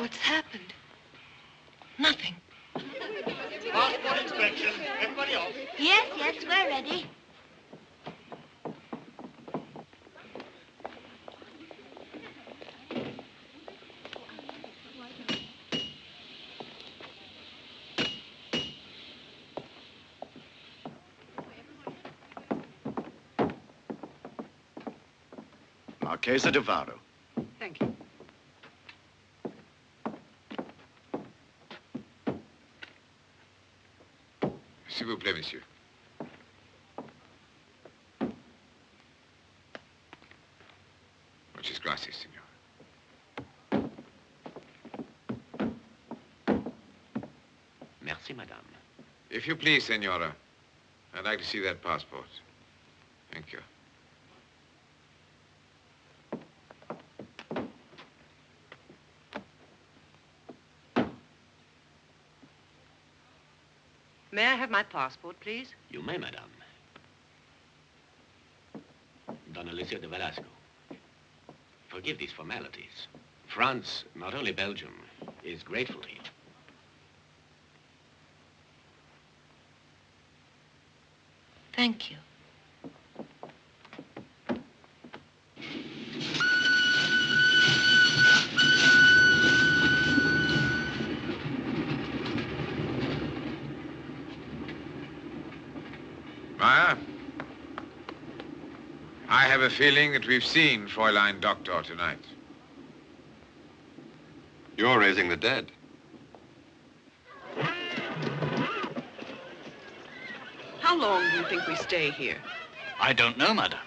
What's happened? Nothing. Passport inspection. Everybody off. Yes, we're ready. Marchesa de Varo. Thank you. S'il vous plaît, monsieur. Muchas gracias, senor. Merci, madame. If you please, senora, I'd like to see that passport. Thank you. May I have my passport, please? You may, madame. Don Alicia de Velasco. Forgive these formalities. France, not only Belgium, is grateful to you. Thank you. Maya, I have a feeling that we've seen Fräulein Doctor tonight. You're raising the dead. How long do you think we stay here? I don't know, madam.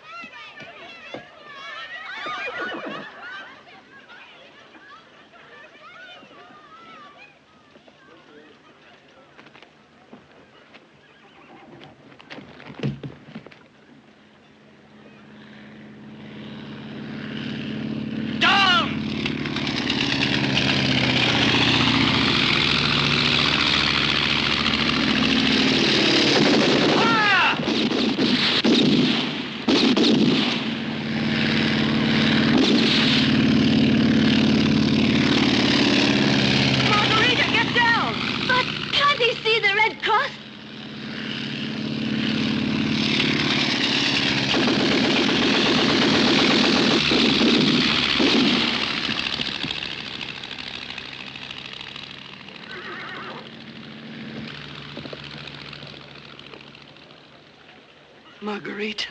Margarita.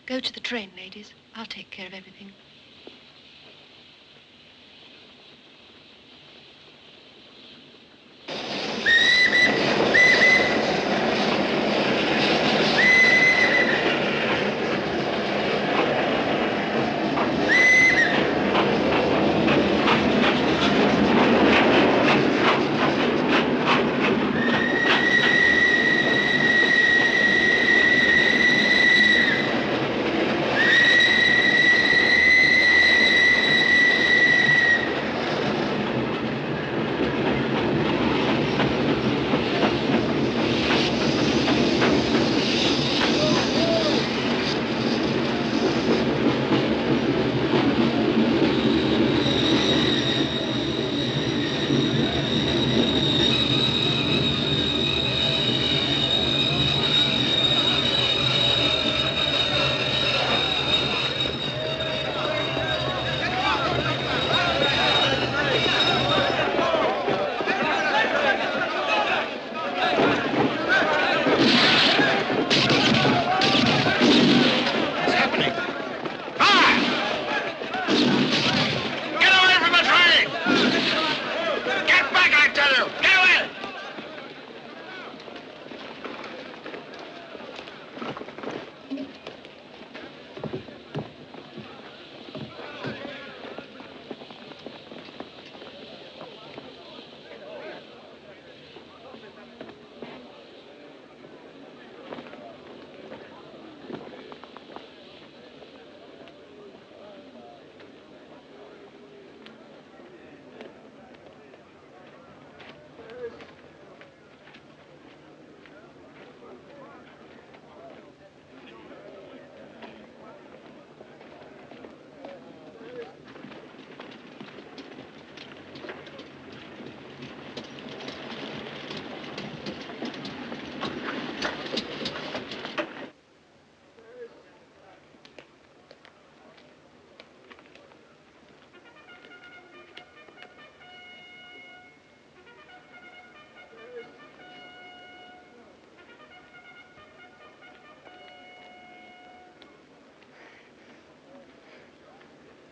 Go to the train, ladies. I'll take care of everything.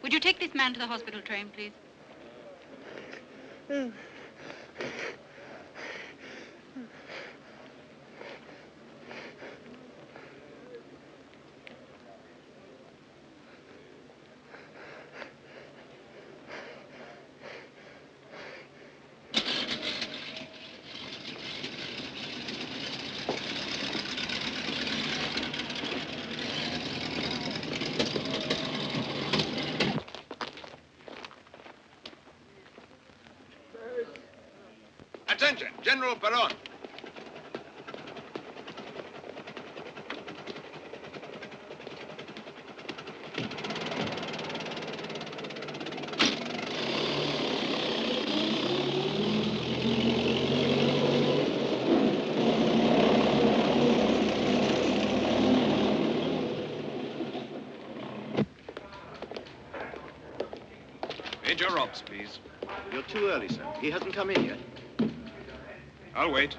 Would you take this man to the hospital train, please? Attention, General Perron. Major Robs, please. You're too early, sir. He hasn't come in yet. I'll wait.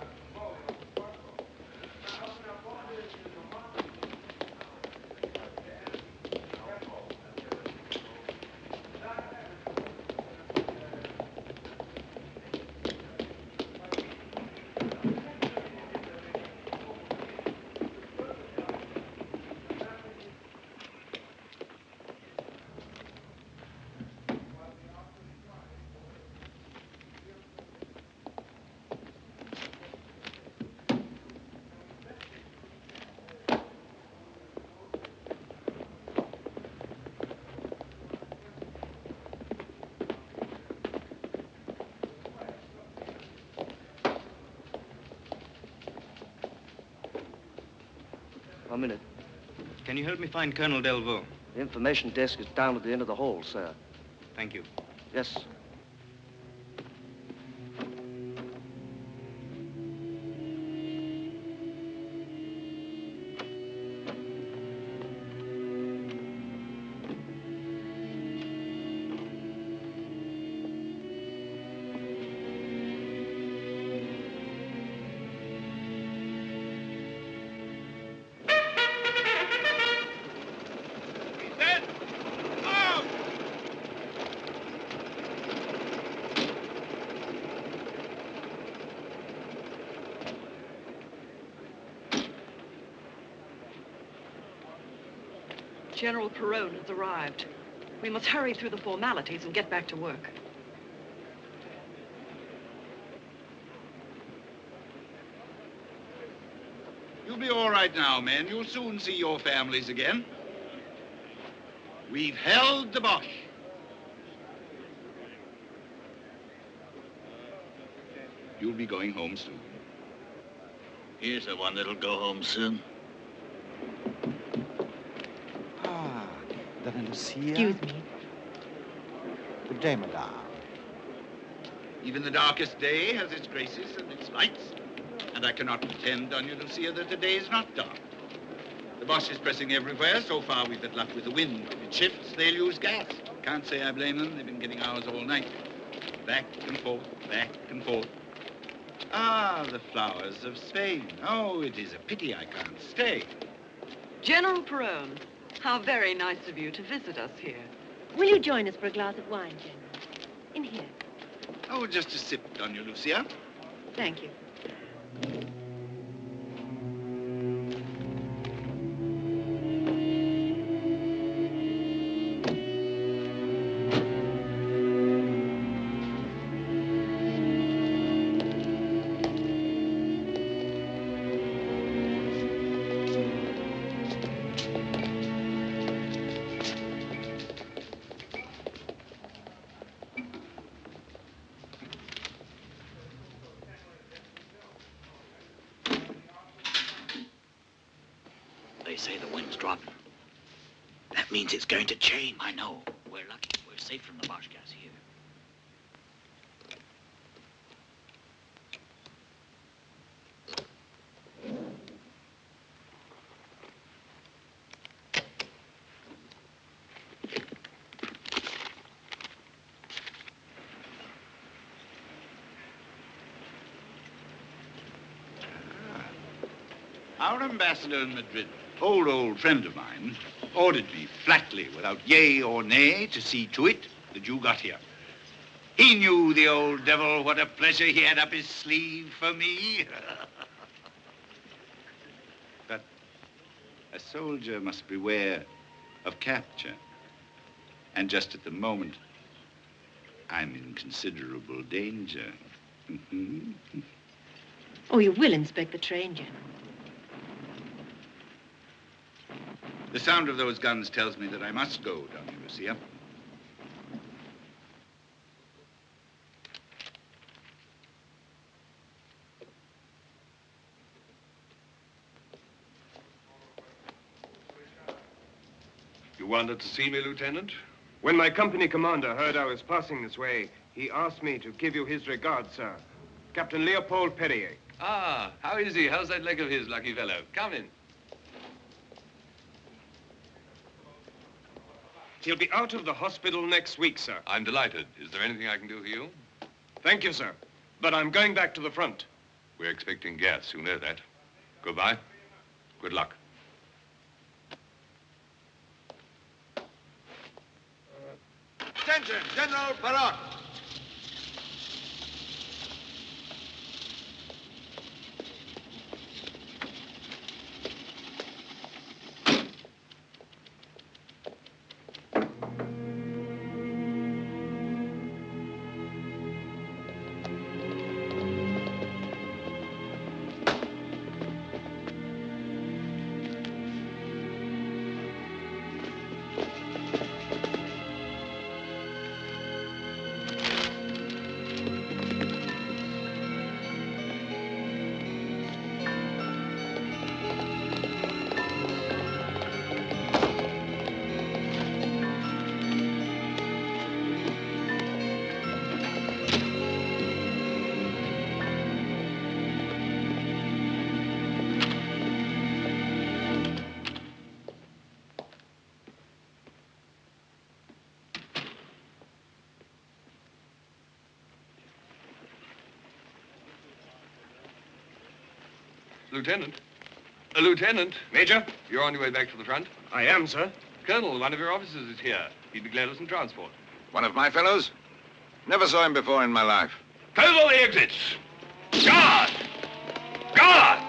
One minute. Can you help me find Colonel Delvaux? The information desk is down at the end of the hall, sir. Thank you. Yes. General Perron has arrived. We must hurry through the formalities and get back to work. You'll be all right now, men. You'll soon see your families again. We've held the Boche. You'll be going home soon. Here's the one that'll go home soon. Donna Lucia? Excuse me. Good day, madame. Even the darkest day has its graces and its lights. And I cannot pretend, Donna Lucia, that the day is not dark. The Boche is pressing everywhere. So far, we've had luck with the wind. If it shifts, they'll use gas. Can't say I blame them. They've been getting ours all night. Back and forth, back and forth. Ah, the flowers of Spain. Oh, it is a pity I can't stay. General Perron, how very nice of you to visit us here. Will you join us for a glass of wine, General? In here. Oh, just a sip, Donna Lucia. Thank you. They say the wind's dropping. That means it's going to change. I know. We're lucky. We're safe from the Boche gas here. Our ambassador in Madrid, old friend of mine, ordered me flatly, without yea or nay, to see to it that you got here. He knew, the old devil, what a pleasure he had up his sleeve for me. But a soldier must beware of capture. And just at the moment, I'm in considerable danger. Oh, you will inspect the train, General. The sound of those guns tells me that I must go, Donna Lucia. You wanted to see me, Lieutenant? When my company commander heard I was passing this way, he asked me to give you his regards, sir. Captain Leopold Perrier. Ah, how is he? How's that leg of his, lucky fellow? Come in. He'll be out of the hospital next week, sir. I'm delighted. Is there anything I can do for you? Thank you, sir. But I'm going back to the front. We're expecting gas. You know that. Goodbye. Good luck. Attention, General Barak. Lieutenant. Lieutenant. Major? You're on your way back to the front? I am, sir. Colonel, one of your officers is here. He'd be glad of some transport. One of my fellows? Never saw him before in my life. Close all the exits! Guard! Guard!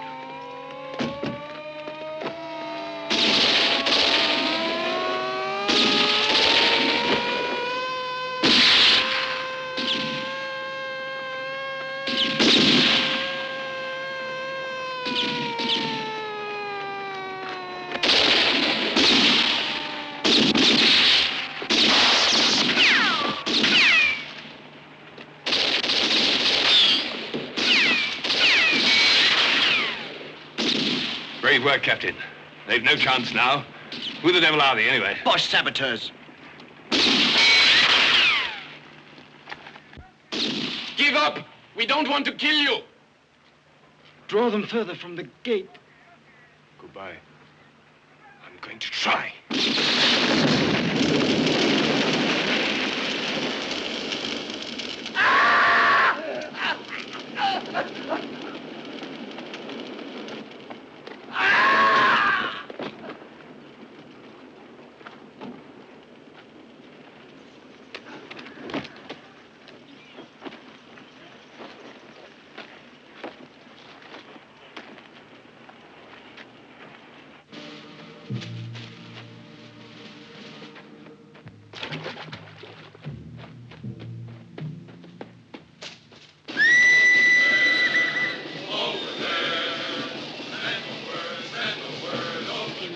Brave work, Captain. They've no chance now. Who the devil are they, anyway? Bosch saboteurs. Give up! We don't want to kill you! Draw them further from the gate. Goodbye. I'm going to try.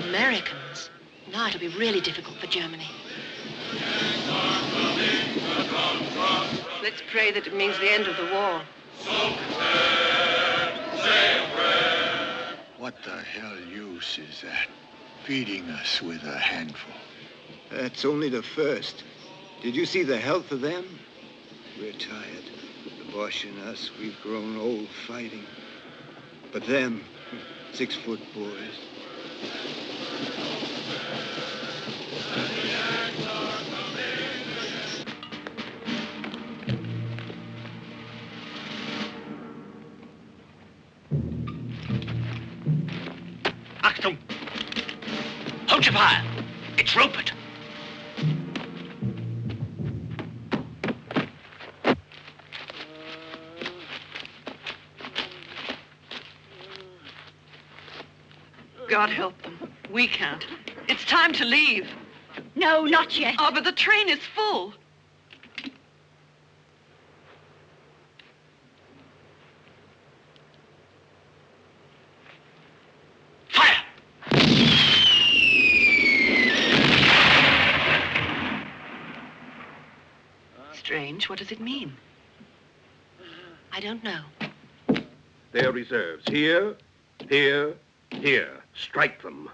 Americans. Now it'll be really difficult for Germany. Let's pray that it means the end of the war. What the hell use is that? Feeding us with a handful. That's only the first. Did you see the health of them? We're tired. The Bosch and us, we've grown old fighting. But them, 6-foot boys. Achtung! Hold your fire! It's Rupert. God help them. We can't. It's time to leave. No, not yet. Oh, but the train is full. Strange. What does it mean? I don't know. Their reserves. Here, here, here. Strike them.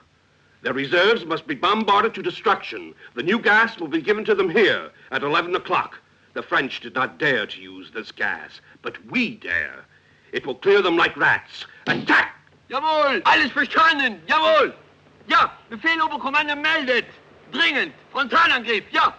Their reserves must be bombarded to destruction. The new gas will be given to them here at 11 o'clock. The French did not dare to use this gas, but we dare. It will clear them like rats. Attack! Jawohl! Alles verstanden! Jawohl! Ja, Befehl Oberkommando meldet! Dringend! Frontalangriff! Ja!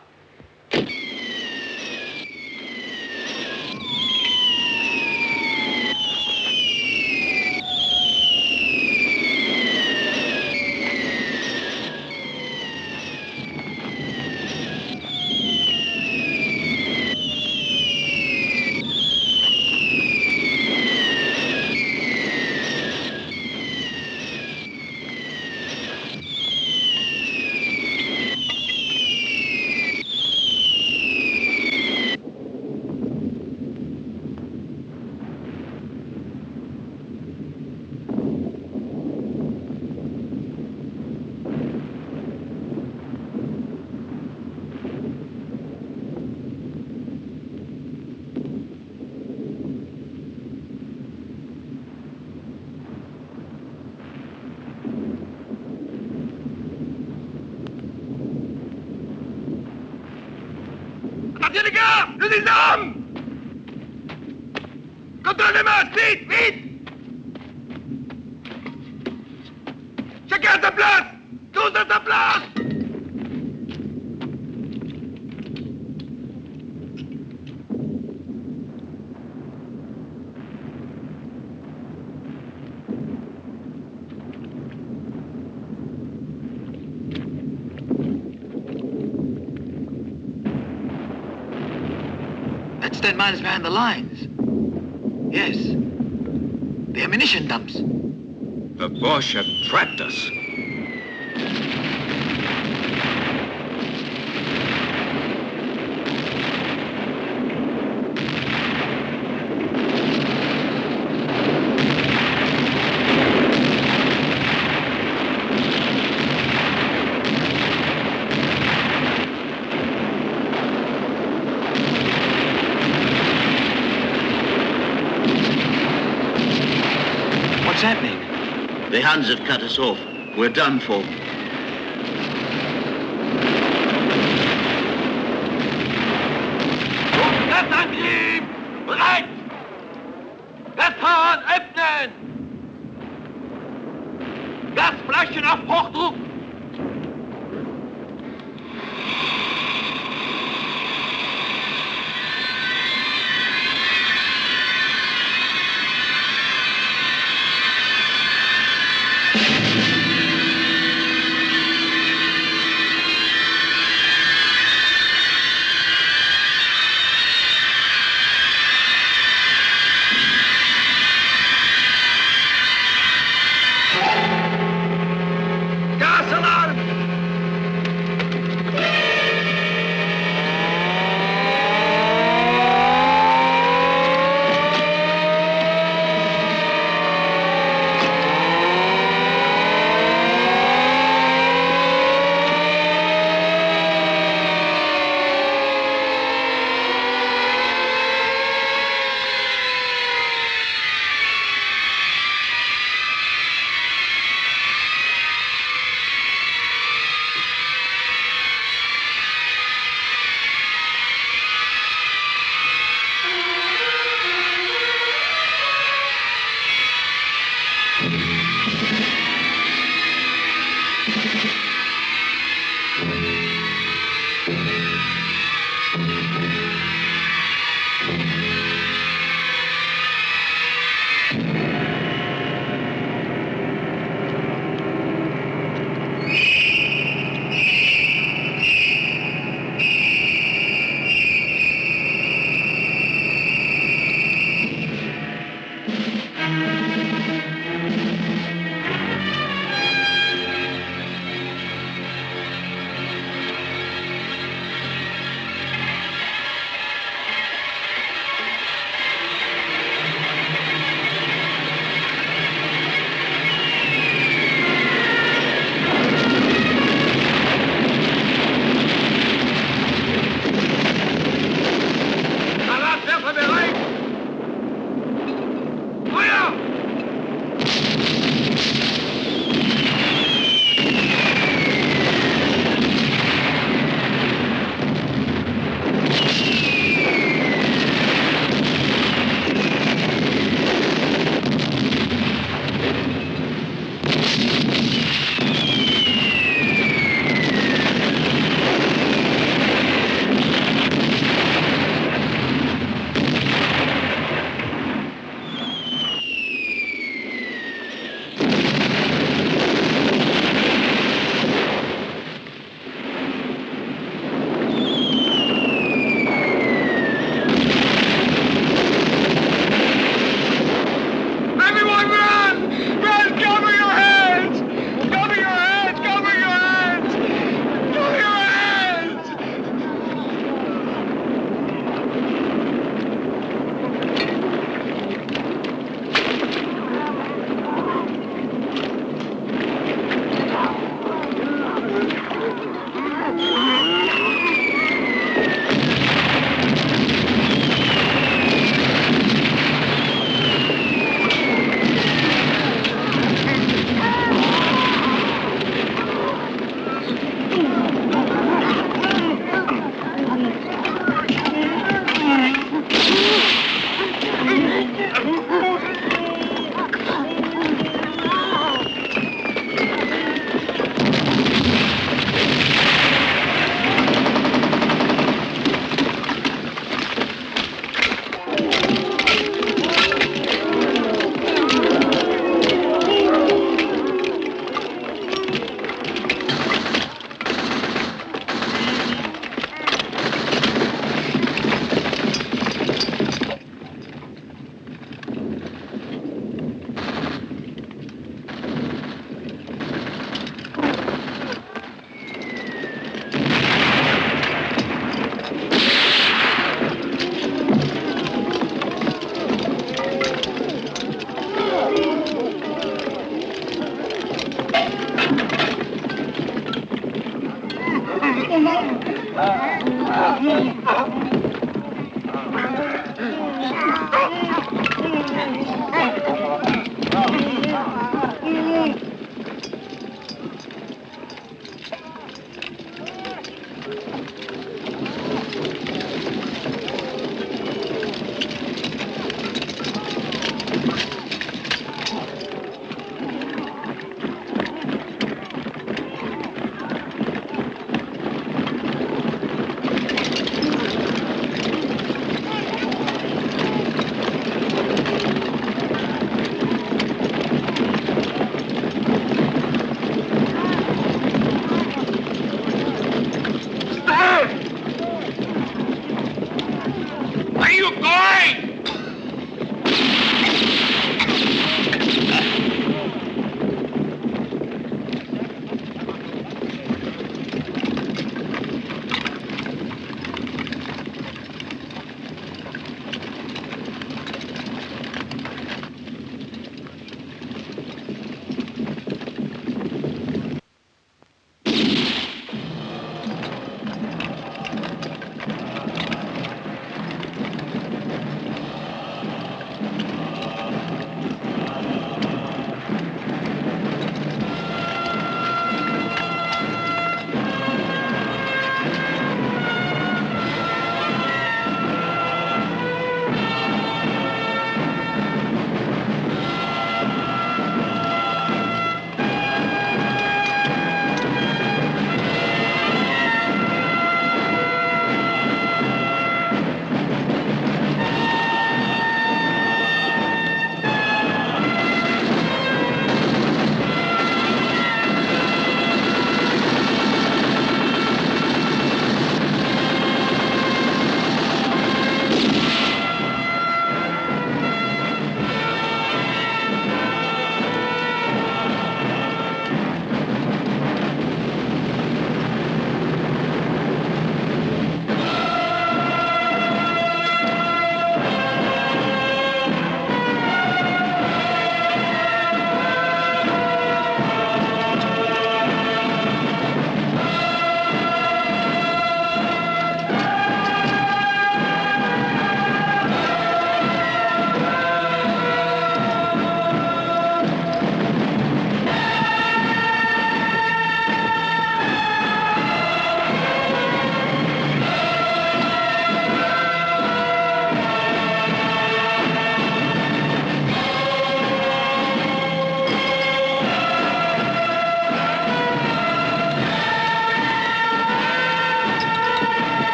Le nizam! Contrôle les masses, vite, vite! Chacun à sa place! Tous à sa place! That's 10 miles behind the lines. Yes. The ammunition dumps. The Boche have trapped us. What's happening? The Huns have cut us off. We're done for. Luftangriff! Bereit! Gasfahren öffnen! Gasflaschen auf Hochdruck!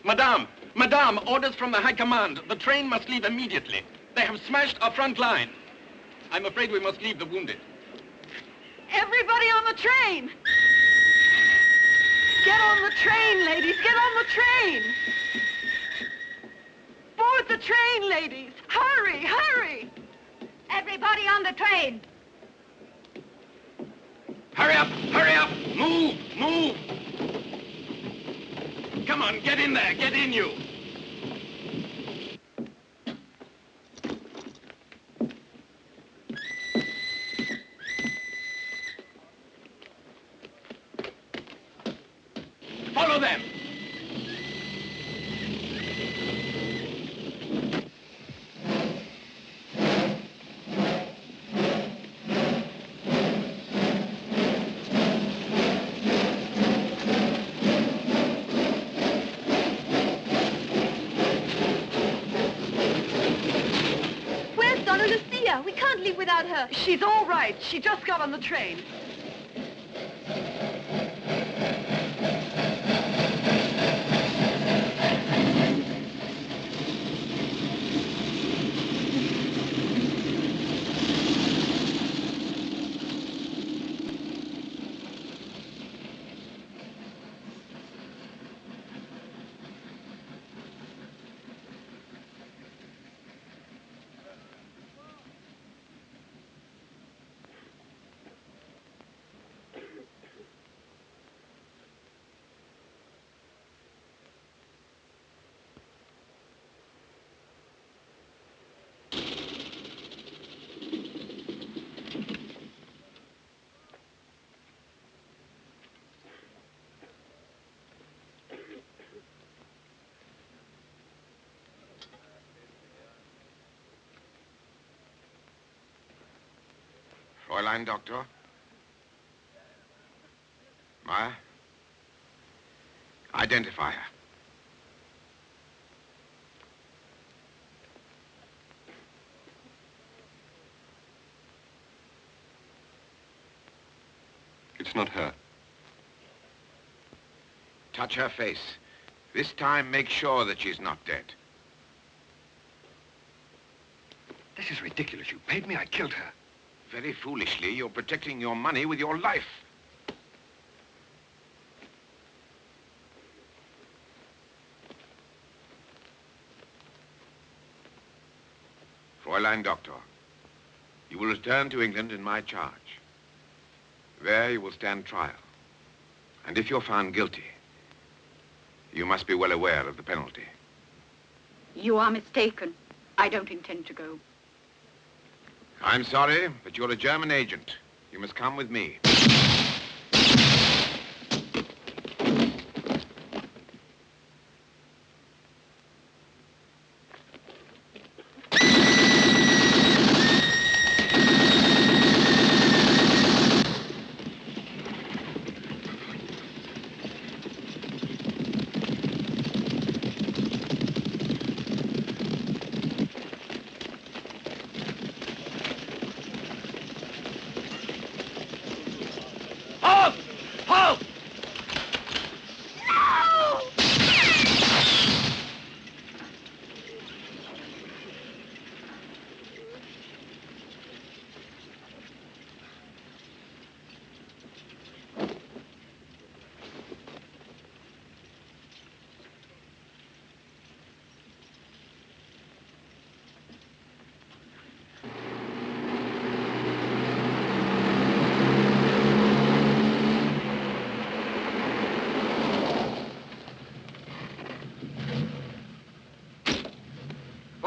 Madame, Madame, orders from the High Command. The train must leave immediately. They have smashed our front line. I'm afraid we must leave the wounded. Everybody on the train! Get on the train, ladies! Get on the train! Board the train, ladies! Hurry, hurry! Everybody on the train! Hurry up! Hurry up! Move! Move! Come on, get in there! Get in, you! Follow them! Where's Donna Lucia? We can't leave without her. She's all right. She just got on the train. Fräulein Doctor. Meyer. Identify her. It's not her. Touch her face. This time, make sure that she's not dead. This is ridiculous. You paid me, I killed her. Very foolishly, you're protecting your money with your life. Fräulein Doctor, you will return to England in my charge. There you will stand trial. And if you're found guilty, you must be well aware of the penalty. You are mistaken. I don't intend to go. I'm sorry, but you're a German agent. You must come with me.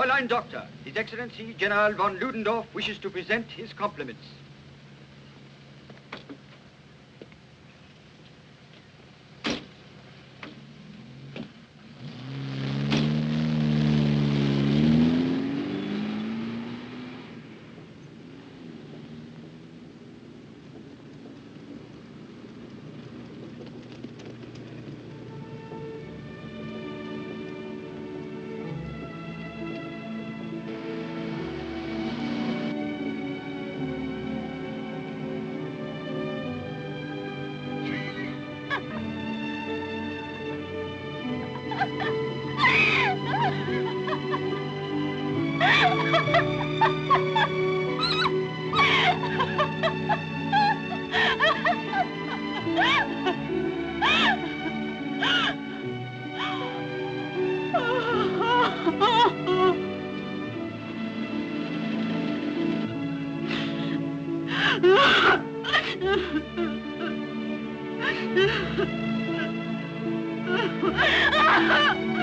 Fräulein Doctor, His Excellency General von Ludendorff wishes to present his compliments. Ah!